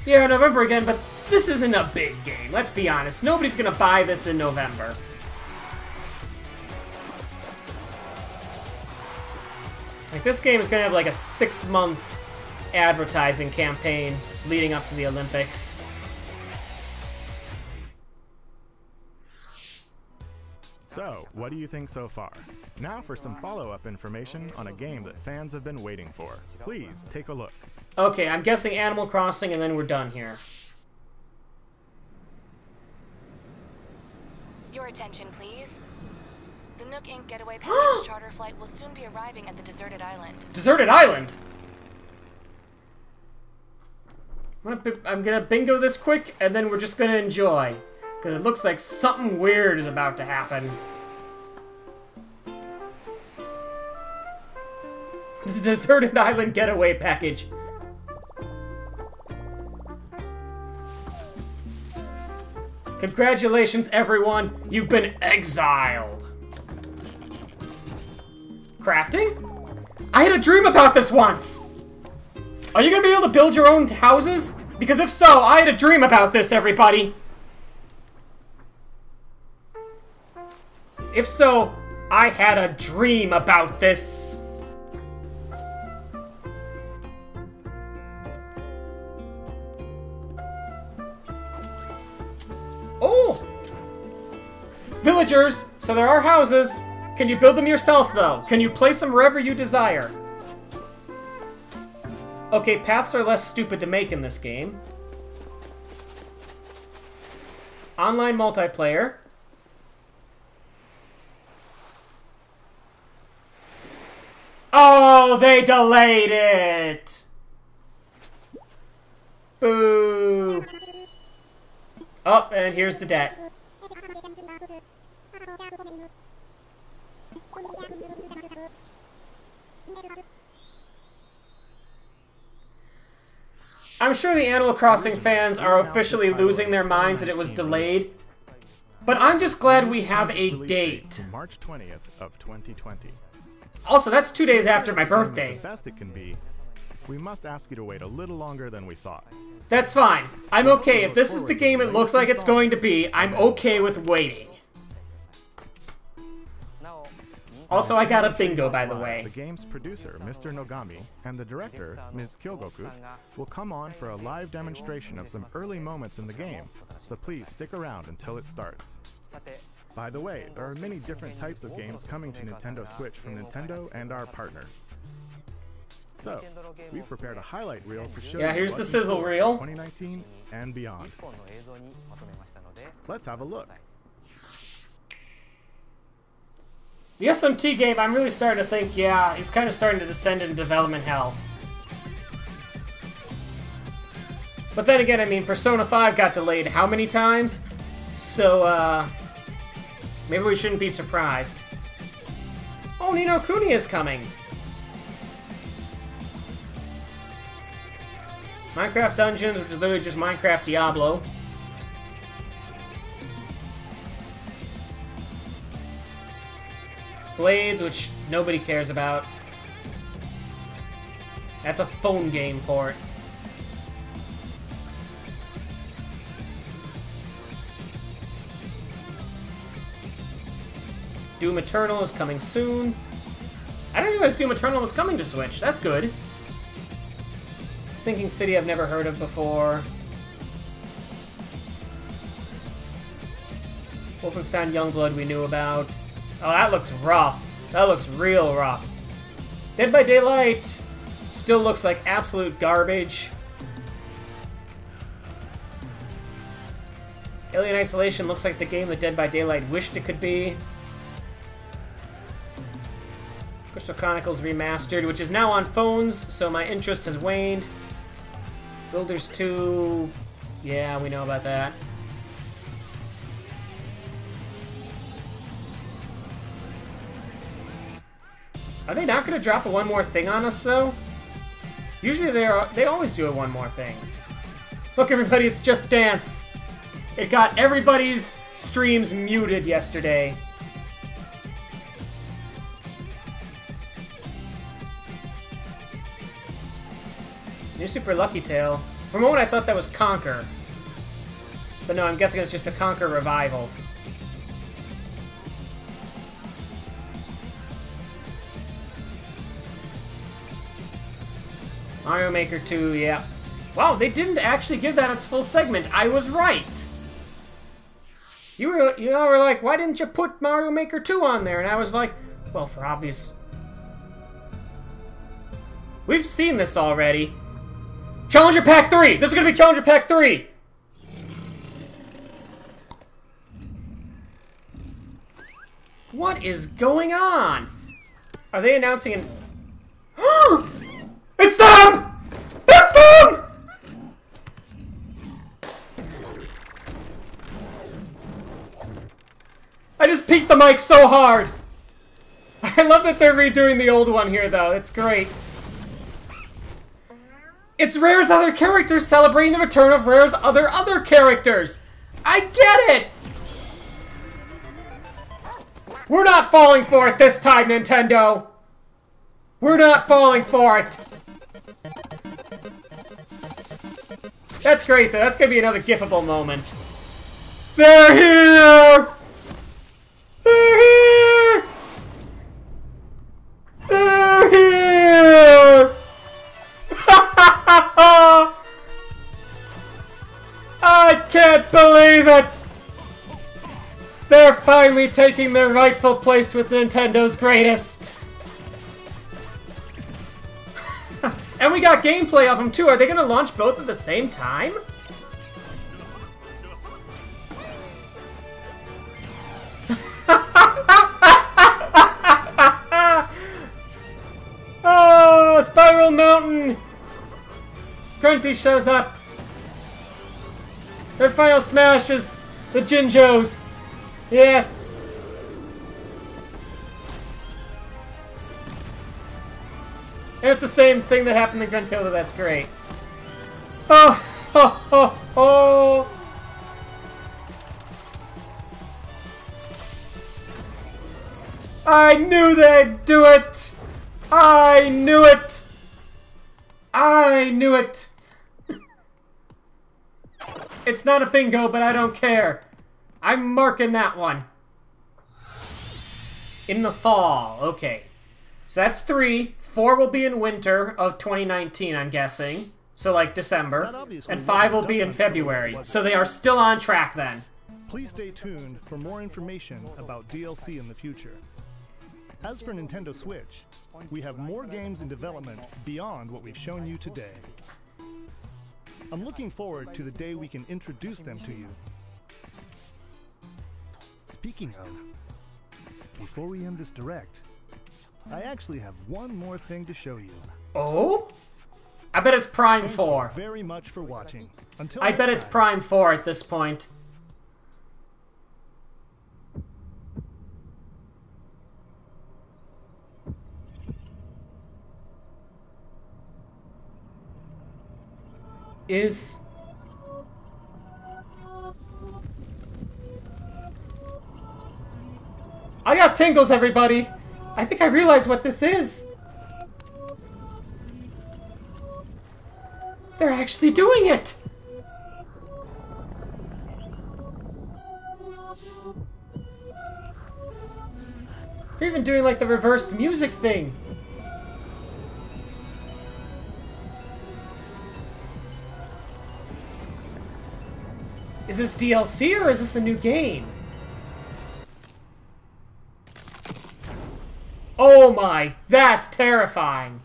Yeah, November again, but this isn't a big game. Let's be honest. Nobody's gonna buy this in November. Like, this game is gonna have like a 6-month advertising campaign leading up to the Olympics. So, what do you think so far? Now for some follow-up information on a game that fans have been waiting for. Please, take a look. Okay, I'm guessing Animal Crossing, and then we're done here. Your attention, please. The Nook Inc. Getaway Package charter flight will soon be arriving at the deserted island. Deserted Island? I'm gonna bingo this quick, and then we're just gonna enjoy. Because it looks like something weird is about to happen. The Deserted Island Getaway Package. Congratulations, everyone! You've been exiled! Crafting? I had a dream about this once! Are you gonna be able to build your own houses? Because if so, I had a dream about this, everybody! If so, I had a dream about this. Oh! Villagers, so there are houses. Can you build them yourself, though? Can you place them wherever you desire? Okay, paths are less stupid to make in this game. Online multiplayer. Oh, they delayed it! Boo! Oh, and here's the debt. I'm sure the Animal Crossing fans are officially losing their minds that it was delayed, but I'm just glad we have a date. March 20th of 2020. Also, that's 2 days after my birthday. The best it can be, we must ask you to wait a little longer than we thought. That's fine. I'm okay. If this is the game it looks like it's going to be, I'm okay with waiting. Also, I got a bingo, by the way. The game's producer, Mr. Nogami, and the director, Ms. Kyogoku, will come on for a live demonstration of some early moments in the game, so please stick around until it starts. By the way, there are many different types of games coming to Nintendo Switch from Nintendo and our partners. So, we've prepared a highlight reel to show you here's the what sizzle in store reel. 2019 and beyond. Let's have a look. The SMT game, I'm really starting to think, yeah, he's kind of starting to descend into development hell. But then again, I mean, Persona 5 got delayed how many times? So, maybe we shouldn't be surprised. Oh, Ni no Kuni is coming! Minecraft Dungeons, which is literally just Minecraft Diablo. Blades, which nobody cares about. That's a phone game port. Doom Eternal is coming soon. I didn't realize Doom Eternal was coming to Switch. That's good. Sinking City I've never heard of before. Wolfenstein Youngblood we knew about. Oh, that looks rough. That looks real rough. Dead by Daylight still looks like absolute garbage. Alien Isolation looks like the game that Dead by Daylight wished it could be. Crystal Chronicles Remastered, which is now on phones, so my interest has waned. Builders 2... yeah, we know about that. Are they not going to drop one more thing on us, though? Usually they always do a one more thing. Look, everybody, it's Just Dance. It got everybody's streams muted yesterday. New Super Lucky Tail. For a moment, I thought that was Conquer. But no, I'm guessing it's just a Conquer revival. Mario Maker 2, yeah. Wow, they didn't actually give that its full segment. I was right. You all were like, why didn't you put Mario Maker 2 on there? And I was like, well, for obvious. We've seen this already. Challenger Pack 3! This is gonna be Challenger Pack 3! What is going on? Are they announcing an... It's them! It's them! I just peeked the mic so hard. I love that they're redoing the old one here, though. It's great. It's Rare's other characters celebrating the return of Rare's other characters. I get it! We're not falling for it this time, Nintendo. We're not falling for it. That's great, though. That's gonna be another gifable moment. They're here! They're here! They're here! I can't believe it! They're finally taking their rightful place with Nintendo's greatest. And we got gameplay of them too. Are they gonna launch both at the same time? Oh, Spiral Mountain! Grunty shows up. Their final smash is the Jinjos. Yes! And it's the same thing that happened to Gruntilda, that's great. Oh, ho, ho, ho! I knew they'd do it! I knew it! I knew it! It's not a bingo, but I don't care. I'm marking that one. In the fall, okay. So that's 3. 4 will be in winter of 2019, I'm guessing. So like December. And 5 will be in February. So they are still on track then. Please stay tuned for more information about DLC in the future. As for Nintendo Switch, we have more games in development beyond what we've shown you today. I'm looking forward to the day we can introduce them to you. Speaking of, before we end this direct, I actually have one more thing to show you. Oh? I bet it's Prime 4. Thank you very much for watching. Until I bet it's Prime 4 at this point. Is... I got tingles, everybody! I think I realize what this is! They're actually doing it! They're even doing like the reversed music thing. Is this DLC or is this a new game? Oh my, that's terrifying.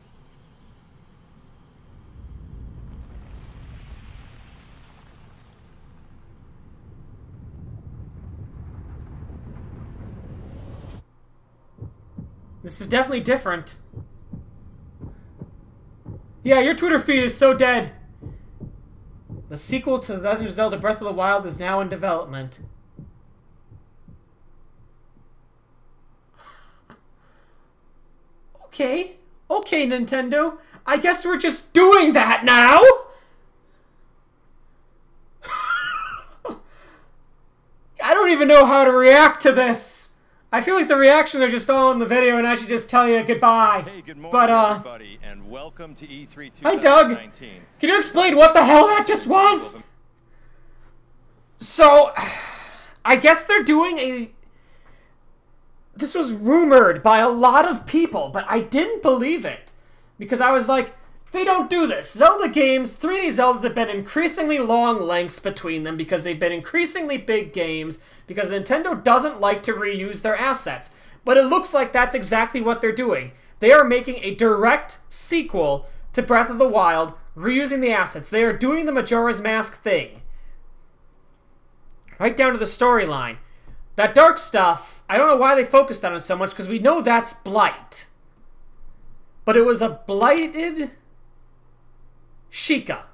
This is definitely different. Yeah, your Twitter feed is so dead. The sequel to The Legend of Zelda Breath of the Wild is now in development. Okay. Okay, Nintendo. I guess we're just doing that now? I don't even know how to react to this. I feel like the reactions are just all in the video and I should just tell you goodbye. Hey, good morning, but, everybody, and welcome to E3 2019. Hi, Doug. Can you explain what the hell that just was? So, I guess they're doing a... This was rumored by a lot of people, but I didn't believe it. Because I was like, they don't do this. Zelda games, 3D Zeldas have been increasingly long lengths between them because they've been increasingly big games because Nintendo doesn't like to reuse their assets. But it looks like that's exactly what they're doing. They are making a direct sequel to Breath of the Wild, reusing the assets. They are doing the Majora's Mask thing. Right down to the storyline. That dark stuff, I don't know why they focused on it so much, because we know that's Blight. But it was a blighted Sheikah.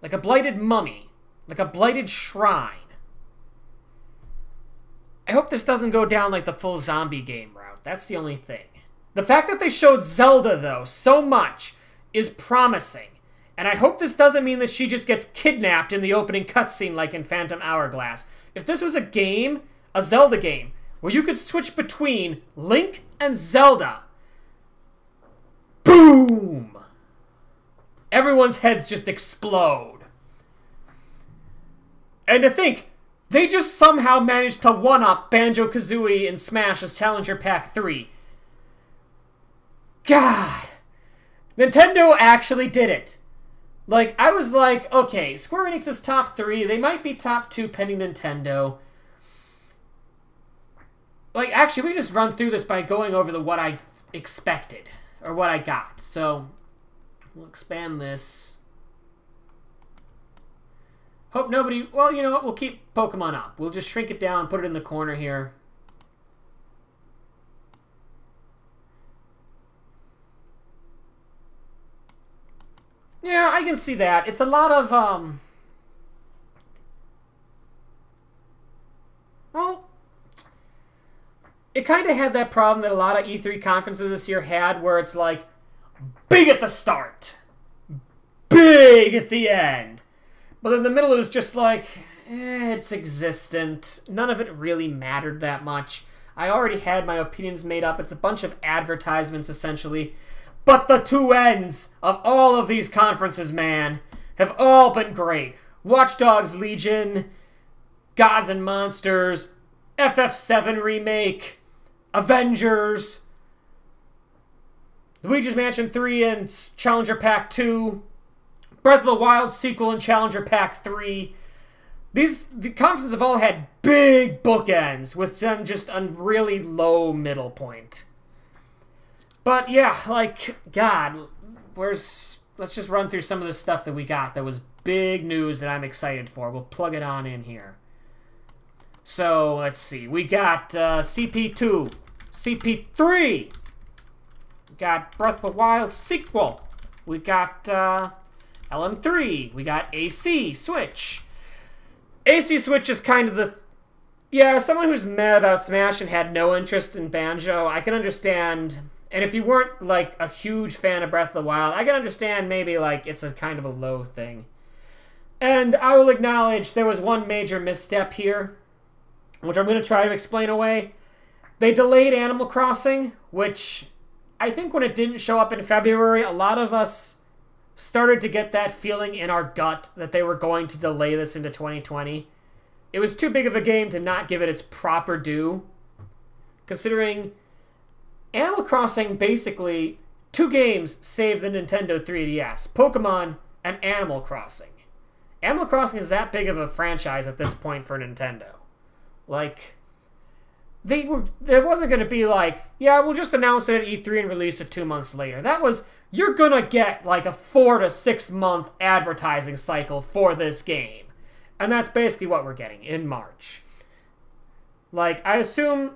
Like a blighted mummy. Like a blighted shrine. I hope this doesn't go down like the full zombie game route. That's the only thing. The fact that they showed Zelda, though, so much is promising. And I hope this doesn't mean that she just gets kidnapped in the opening cutscene like in Phantom Hourglass. If this was a game, a Zelda game, where you could switch between Link and Zelda, boom! Everyone's heads just explode. And to think, they just somehow managed to one-up Banjo-Kazooie in Smash as Challenger Pack 3. God! Nintendo actually did it. Like, I was like, okay, Square Enix is top 3. They might be top 2 pending Nintendo. Like, actually, we just run through this by going over what I expected. Or what I got. So, we'll expand this. Hope nobody... Well, you know what? We'll keep Pokemon up. We'll just shrink it down, put it in the corner here. Yeah, I can see that. It's a lot of, well, it kind of had that problem that a lot of E3 conferences this year had, where it's like, big at the start, big at the end. But in the middle it was just like, it's existent. None of it really mattered that much. I already had my opinions made up. It's a bunch of advertisements, essentially. But the two ends of all of these conferences, man, have all been great. Watch Dogs Legion, Gods and Monsters, FF7 Remake, Avengers, Luigi's Mansion 3 and Challenger Pack 2, Breath of the Wild sequel and Challenger Pack 3. The conferences have all had big bookends with them just a really low middle point. But yeah, like, God, let's just run through some of the stuff that we got that was big news that I'm excited for. We'll plug it on in here. So, let's see. We got CP2, CP3. We got Breath of the Wild sequel. We got LM3. We got AC Switch. AC Switch is kind of the... Yeah, someone who's mad about Smash and had no interest in Banjo, I can understand... And if you weren't, like, a huge fan of Breath of the Wild, I can understand maybe, like, it's a kind of a low thing. And I will acknowledge there was one major misstep here, which I'm going to try to explain away. They delayed Animal Crossing, which I think when it didn't show up in February, a lot of us started to get that feeling in our gut that they were going to delay this into 2020. It was too big of a game to not give it its proper due, considering... Animal Crossing, basically, 2 games saved the Nintendo 3DS. Pokemon and Animal Crossing. Animal Crossing is that big of a franchise at this point for Nintendo. Like, there wasn't going to be like, yeah, we'll just announce it at E3 and release it 2 months later. That was, you're going to get like a 4 to 6 month advertising cycle for this game. And that's basically what we're getting in March. Like, I assume...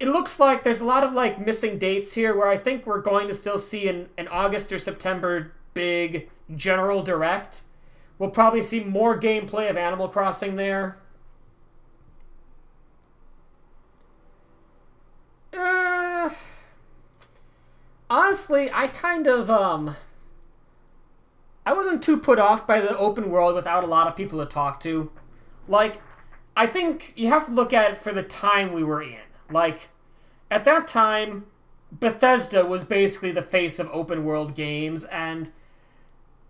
It looks like there's a lot of, like, missing dates here where I think we're going to still see an August or September big general direct. We'll probably see more gameplay of Animal Crossing there. Honestly, I kind of, I wasn't too put off by the open world without a lot of people to talk to. Like, I think you have to look at it for the time we were in. Like, at that time, Bethesda was basically the face of open world games, and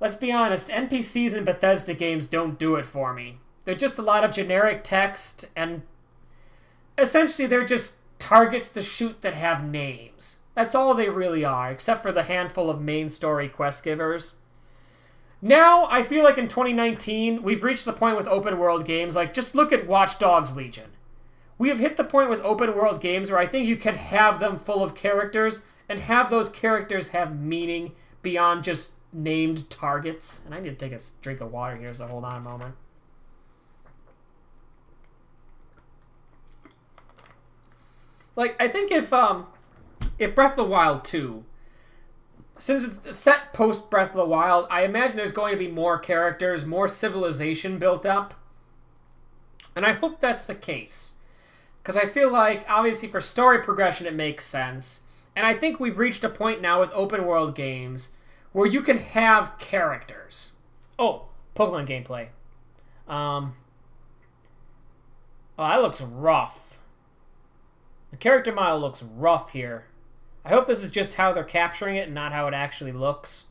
let's be honest, NPCs in Bethesda games don't do it for me. They're just a lot of generic text, and essentially they're just targets to shoot that have names. That's all they really are, except for the handful of main story quest givers. Now, I feel like in 2019, we've reached the point with open world games, like, just look at Watch Dogs Legion. We have hit the point with open world games where I think you can have them full of characters, and have those characters have meaning beyond just named targets. And I need to take a drink of water here, so hold on a moment. Like, I think if Breath of the Wild 2, since it's set post Breath of the Wild, I imagine there's going to be more characters, more civilization built up. And I hope that's the case. Because I feel like, obviously, for story progression, it makes sense. And I think we've reached a point now with open world games where you can have characters. Oh, Pokemon gameplay. Oh, that looks rough. The character model looks rough here. I hope this is just how they're capturing it and not how it actually looks.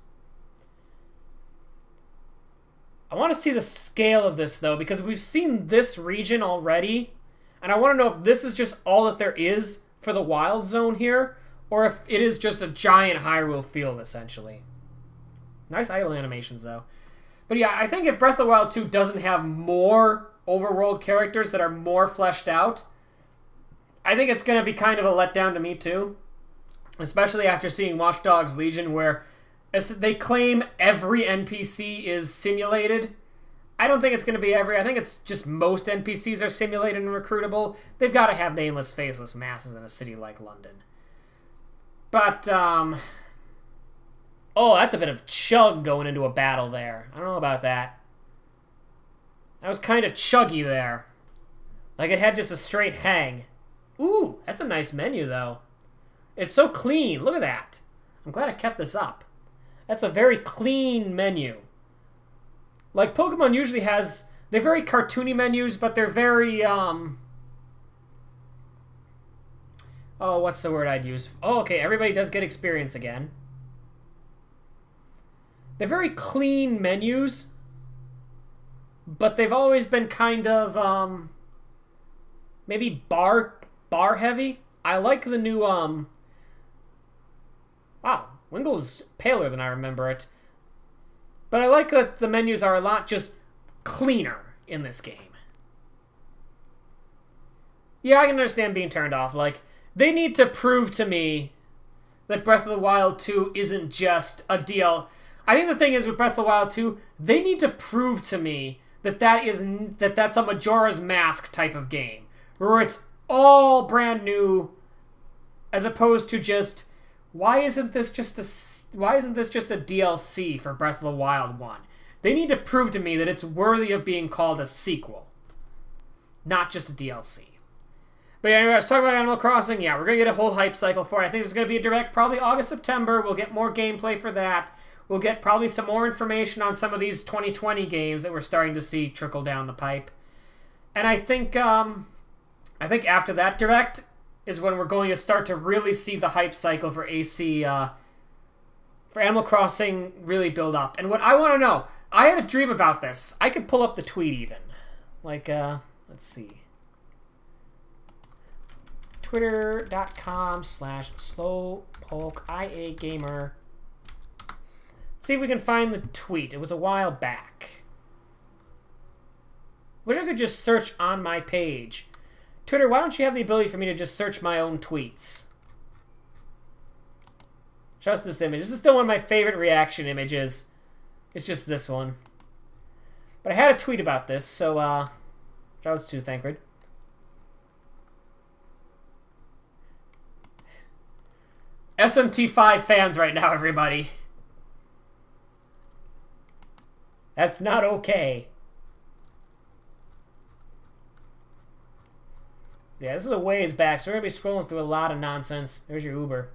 I want to see the scale of this, though, because we've seen this region already. And I want to know if this is just all that there is for the Wild Zone here, or if it is just a giant Hyrule field, essentially. Nice idle animations, though. But yeah, I think if Breath of the Wild 2 doesn't have more overworld characters that are more fleshed out, I think it's going to be kind of a letdown to me, too. Especially after seeing Watch Dogs Legion, where they claim every NPC is simulated. I don't think it's going to be every. I think it's just most NPCs are simulated and recruitable. They've got to have nameless, faceless masses in a city like London. But, oh, that's a bit of chug going into a battle there. I don't know about that. That was kind of chuggy there. Like it had just a straight hang. Ooh, that's a nice menu, though. It's so clean. Look at that. I'm glad I kept this up. That's a very clean menu. Like, Pokemon usually has... They're very cartoony menus, but they're very, Oh, what's the word I'd use? Oh, okay, everybody does get experience again. They're very clean menus, but they've always been kind of, maybe bar heavy. I like the new, Wow, Wingle's paler than I remember it. But I like that the menus are a lot just cleaner in this game. Yeah, I can understand being turned off. Like, they need to prove to me that Breath of the Wild 2 isn't just a DL. I think the thing is with Breath of the Wild 2, they need to prove to me that that's a Majora's Mask type of game. Where it's all brand new, as opposed to just... Why isn't this just a DLC for Breath of the Wild 1? They need to prove to me that it's worthy of being called a sequel, not just a DLC. But yeah, anyway, I was talking about Animal Crossing. Yeah, we're going to get a whole hype cycle for it. I think there's going to be a direct probably August, September. We'll get more gameplay for that. We'll get probably some more information on some of these 2020 games that we're starting to see trickle down the pipe. And I think after that direct is when we're going to start to really see the hype cycle for AC, for Animal Crossing really build up. And what I want to know, I had a dream about this. I could pull up the tweet even. Like, let's see. Twitter.com/slowpokeiagamer. See if we can find the tweet. It was a while back. Wish I could just search on my page. Twitter, why don't you have the ability for me to just search my own tweets? Show us this image. This is still one of my favorite reaction images. It's just this one. But I had a tweet about this, so, shout outs to Thancred. SMT5 fans right now, everybody. That's not okay. Yeah, this is a ways back, so we're going to be scrolling through a lot of nonsense. There's your Uber.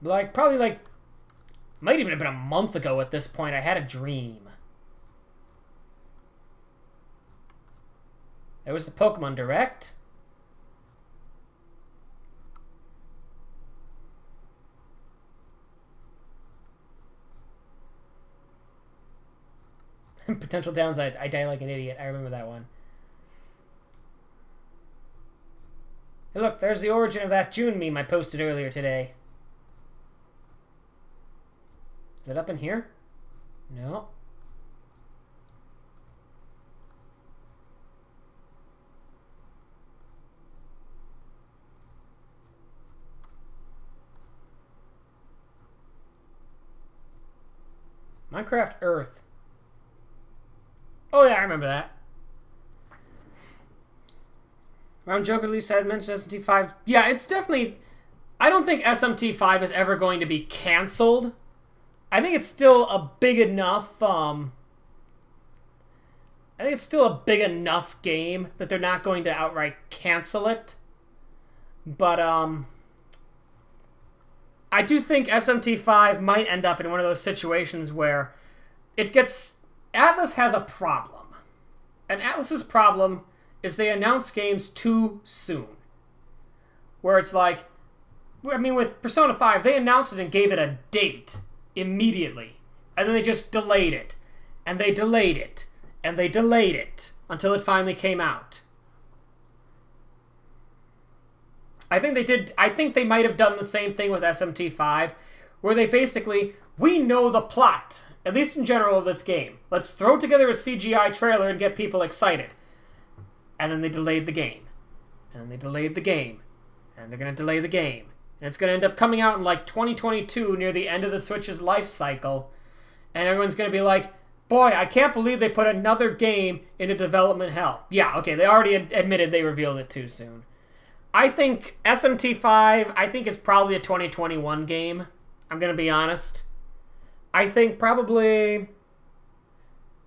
Like, probably like, might even have been a month ago at this point, I had a dream. It was the Pokemon Direct. Potential downsides. I die like an idiot. I remember that one. Hey, look, there's the origin of that June meme I posted earlier today. Is it up in here? No. Minecraft Earth. Oh yeah, I remember that. Round Joker at least had mentioned SMT5. Yeah, it's definitely... I don't think SMT5 is ever going to be cancelled. I think it's still a big enough... I think it's still a big enough game that they're not going to outright cancel it. But, I do think SMT5 might end up in one of those situations where it gets... Atlus has a problem. And Atlus's problem is they announce games too soon. Where it's like... I mean, with Persona 5, they announced it and gave it a date immediately. And then they just delayed it. And they delayed it. And they delayed it until it finally came out. I think they might have done the same thing with SMT5, where they basically, we know the plot, at least in general, of this game. Let's throw together a CGI trailer and get people excited. And then they delayed the game. And then they delayed the game. And they're going to delay the game. And it's going to end up coming out in like 2022, near the end of the Switch's life cycle. And everyone's going to be like, boy, I can't believe they put another game into development hell. Yeah, okay, they already admitted they revealed it too soon. I think SMT5, I think it's probably a 2021 game. I'm going to be honest. I think probably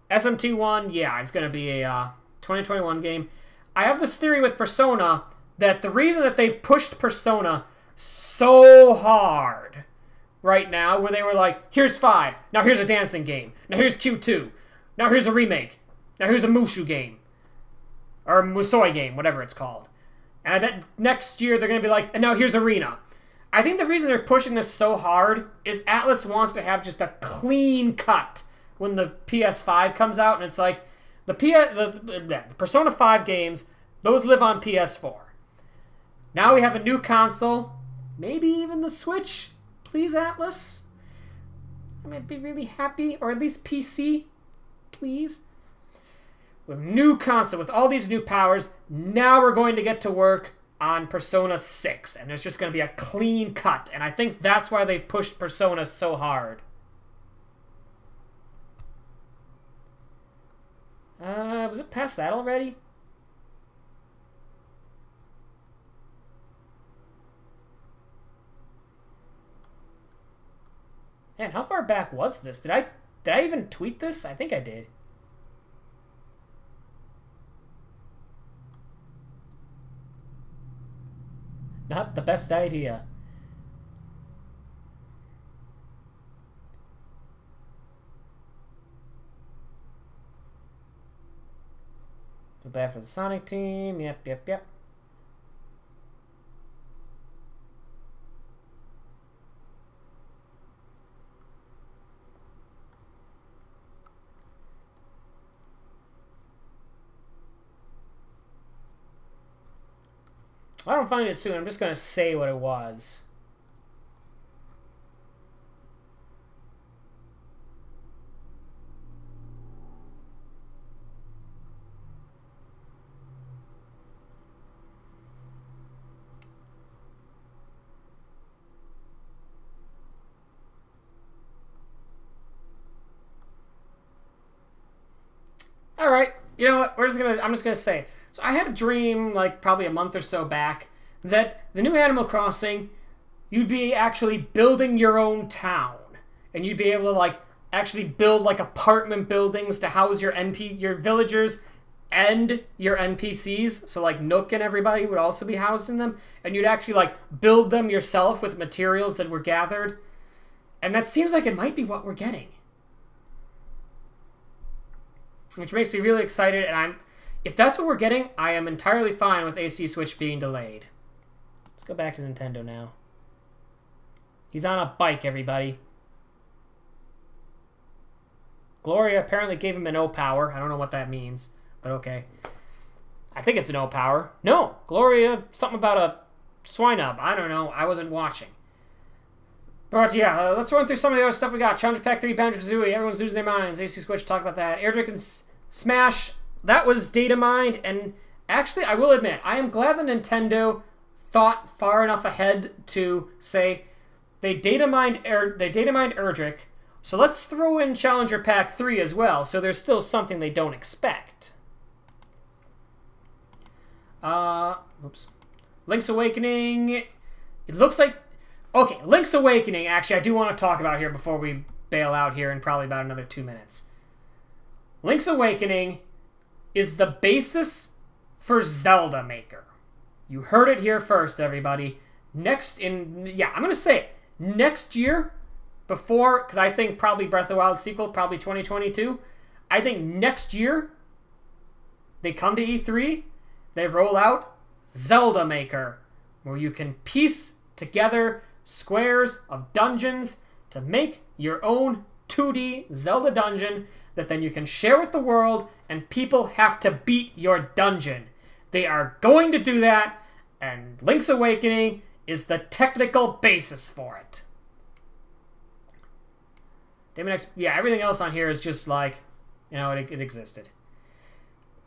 SMT1, yeah, it's going to be a 2021 game. I have this theory with Persona that the reason that they've pushed Persona so hard right now, where they were like, here's 5, now here's a dancing game, now here's Q2, now here's a remake, now here's a Musou game, or a Musou game, whatever it's called. And I bet next year they're going to be like, and now here's Arena. I think the reason they're pushing this so hard is Atlus wants to have just a clean cut when the PS5 comes out, and it's like, the Persona 5 games, those live on PS4. Now we have a new console, maybe even the Switch. Please, Atlus. I might be really happy, or at least PC, please. With new console, with all these new powers, now we're going to get to work on Persona 6, and there's just going to be a clean cut, and I think that's why they've pushed Persona so hard. Was it past that already? Man, how far back was this? Did I even tweet this? I think I did. Not the best idea. Feel bad for the Sonic team. Yep. I don't find it soon. I'm just going to say what it was. All right. You know what? I'm just gonna say it. So I had a dream, like probably a month or so back, that the new Animal Crossing, you'd be actually building your own town, and you'd be able to like actually build like apartment buildings to house your villagers and your NPCs, so like Nook and everybody would also be housed in them, and you'd actually like build them yourself with materials that were gathered. And that seems like it might be what we're getting. Which makes me really excited, and if that's what we're getting, I am entirely fine with AC Switch being delayed. Let's go back to Nintendo now. He's on a bike, everybody. Gloria apparently gave him an O-Power. I don't know what that means, but okay. I think it's an O-Power. No, Gloria, something about a Swinub. I don't know. I wasn't watching. But yeah, let's run through some of the other stuff we got. Challenger Pack 3, Banjo-Kazooie, everyone's losing their minds. AC Switch, talk about that. Air Drake and Smash, that was data mined, and actually, I will admit, I am glad that Nintendo thought far enough ahead to say they data mined Erdrick, so let's throw in Challenger Pack 3 as well, so there's still something they don't expect. Oops. Link's Awakening, it looks like... Okay, Link's Awakening, actually, I do want to talk about here before we bail out here in probably about another 2 minutes. Link's Awakening is the basis for Zelda Maker. You heard it here first, everybody. I'm going to say it. Next year, before, because I think probably Breath of the Wild sequel, probably 2022. I think next year, they come to E3, they roll out Zelda Maker, where you can piece together squares of dungeons to make your own 2D Zelda dungeon that then you can share with the world, and people have to beat your dungeon. They are going to do that, and Link's Awakening is the technical basis for it. Yeah, everything else on here is just like, you know, it existed.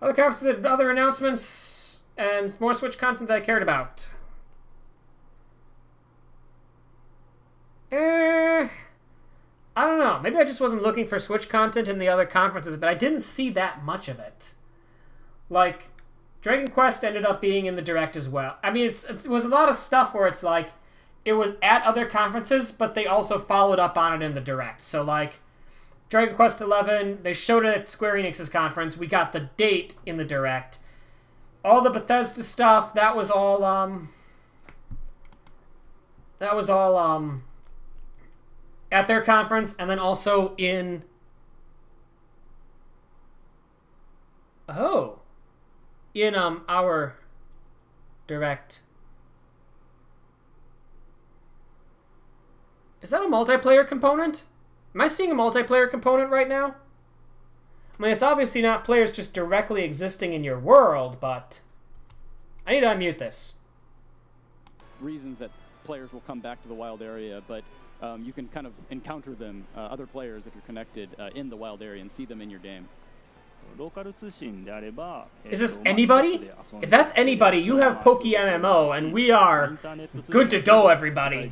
Other conferences, other announcements, and more Switch content that I cared about. I don't know. Maybe I just wasn't looking for Switch content in the other conferences, but I didn't see that much of it. Like, Dragon Quest ended up being in the Direct as well. I mean, it was a lot of stuff where it's like, it was at other conferences, but they also followed up on it in the Direct. So, like, Dragon Quest XI, they showed it at Square Enix's conference. We got the date in the Direct. All the Bethesda stuff, that was all, at their conference, and then also in... Oh. In, our Direct. Is that a multiplayer component? Am I seeing a multiplayer component right now? I mean, it's obviously not players just directly existing in your world, but... I need to unmute this. Reasons that players will come back to the wild area, but you can kind of encounter them, other players, if you're connected in the wild area and see them in your game. Is this anybody? If that's anybody, you have PokeMMO, and we are good to go, everybody.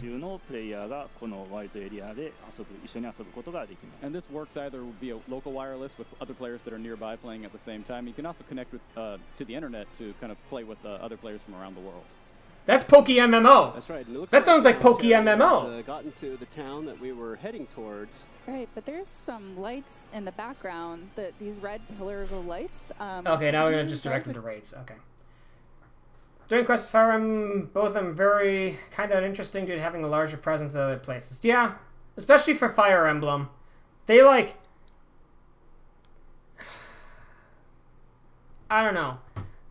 And this works either via local wireless with other players that are nearby playing at the same time. You can also connect with, to the internet to kind of play with other players from around the world. That's PokeMMO. That's right. That sounds like PokeMMO. Gotten to the town that we were heading towards. Right, but there's some lights in the background. These red pillars of lights. Okay, now we're gonna just direct them to raids. Okay. Dragon Quest, Fire Emblem, both of them very kind of interesting due to having a larger presence in other places. Yeah, especially for Fire Emblem, they like. I don't know.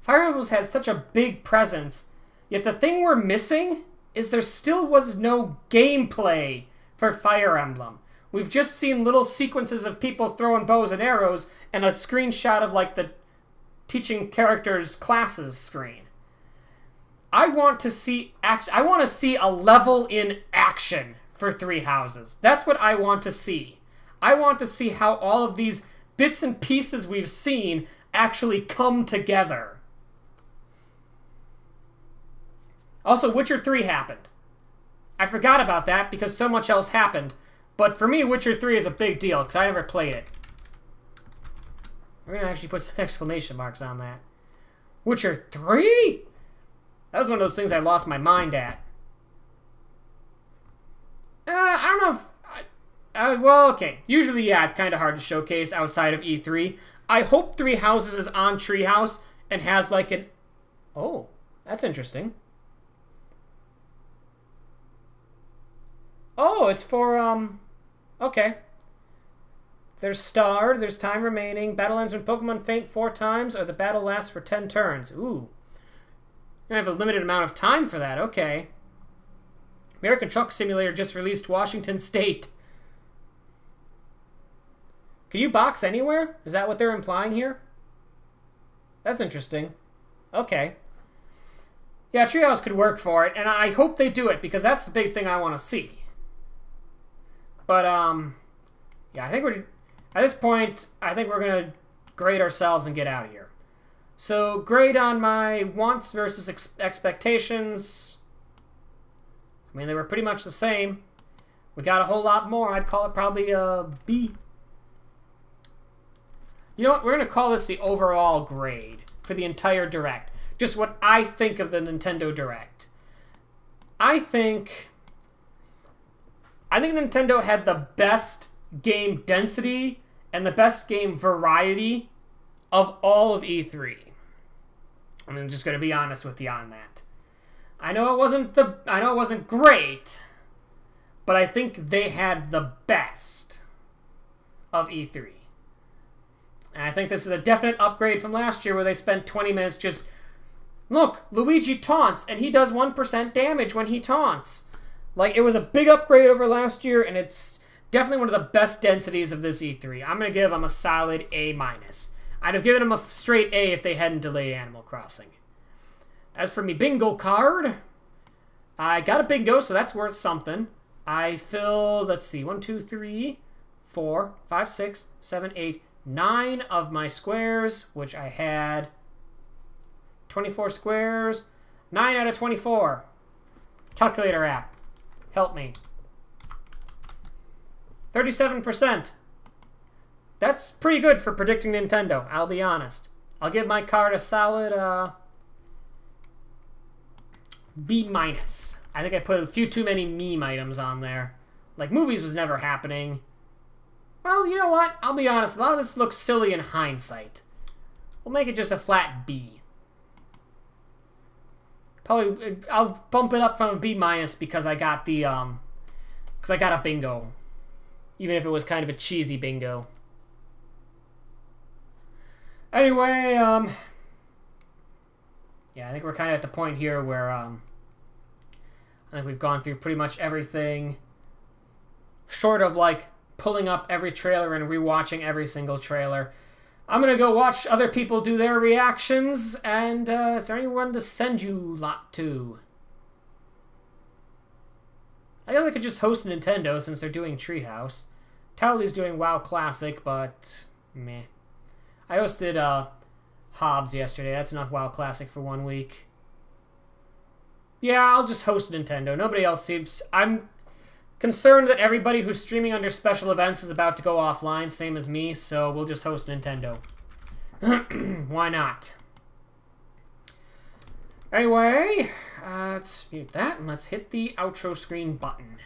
Fire Emblem's had such a big presence. Yet the thing we're missing is there still was no gameplay for Fire Emblem. We've just seen little sequences of people throwing bows and arrows and a screenshot of, like, the teaching characters' classes screen. I want to see I want to see a level in action for Three Houses. That's what I want to see. I want to see how all of these bits and pieces we've seen actually come together. Also, Witcher 3 happened. I forgot about that because so much else happened. But for me, Witcher 3 is a big deal because I never played it. We're going to actually put some exclamation marks on that. Witcher 3? That was one of those things I lost my mind at. I don't know if... well, okay. Usually, yeah, it's kind of hard to showcase outside of E3. I hope Three Houses is on Treehouse and has like an... Oh, that's interesting. Oh, it's for, okay. There's Star, there's time remaining. Battle ends when Pokemon faint 4 times, or the battle lasts for 10 turns. Ooh. I have a limited amount of time for that, okay. American Truck Simulator just released Washington State. Can you box anywhere? Is that what they're implying here? That's interesting. Okay. Yeah, Treehouse could work for it, and I hope they do it, because that's the big thing I want to see. But, yeah, I think we're... At this point, I think we're going to grade ourselves and get out of here. So, grade on my wants versus expectations. I mean, they were pretty much the same. We got a whole lot more. I'd call it probably a B. You know what? We're going to call this the overall grade for the entire Direct. Just what I think of the Nintendo Direct. I think Nintendo had the best game density and the best game variety of all of E3. I'm just going to be honest with you on that. I know it wasn't great, but I think they had the best of E3. And I think this is a definite upgrade from last year where they spent 20 minutes just, look, Luigi taunts and he does 1% damage when he taunts. Like, it was a big upgrade over last year, and it's definitely one of the best densities of this E3. I'm going to give them a solid A-. I'd have given them a straight A if they hadn't delayed Animal Crossing. As for me bingo card, I got a bingo, so that's worth something. I filled, let's see, 1, 2, 3, 4, 5, 6, 7, 8, 9 of my squares, which I had 24 squares. 9 out of 24. Calculator app. Help me. 37%. That's pretty good for predicting Nintendo, I'll be honest. I'll give my card a solid B-. I think I put a few too many meme items on there. Like, movies was never happening. Well, you know what? I'll be honest, a lot of this looks silly in hindsight. We'll make it just a flat B. Probably, I'll bump it up from a B- because I got the, because I got a bingo. Even if it was kind of a cheesy bingo. Anyway, yeah, I think we're kind of at the point here where, I think we've gone through pretty much everything. Short of, like, pulling up every trailer and rewatching every single trailer. I'm gonna go watch other people do their reactions, and is there anyone to send you lot to? I guess I could just host Nintendo since they're doing Treehouse. Towley's doing WoW Classic, but meh. I hosted Hobbs yesterday. That's enough WoW Classic for 1 week. Yeah, I'll just host Nintendo. Nobody else seems... I'm concerned that everybody who's streaming under special events is about to go offline, same as me, so we'll just host Nintendo. Why not? Anyway, let's mute that and let's hit the outro screen button.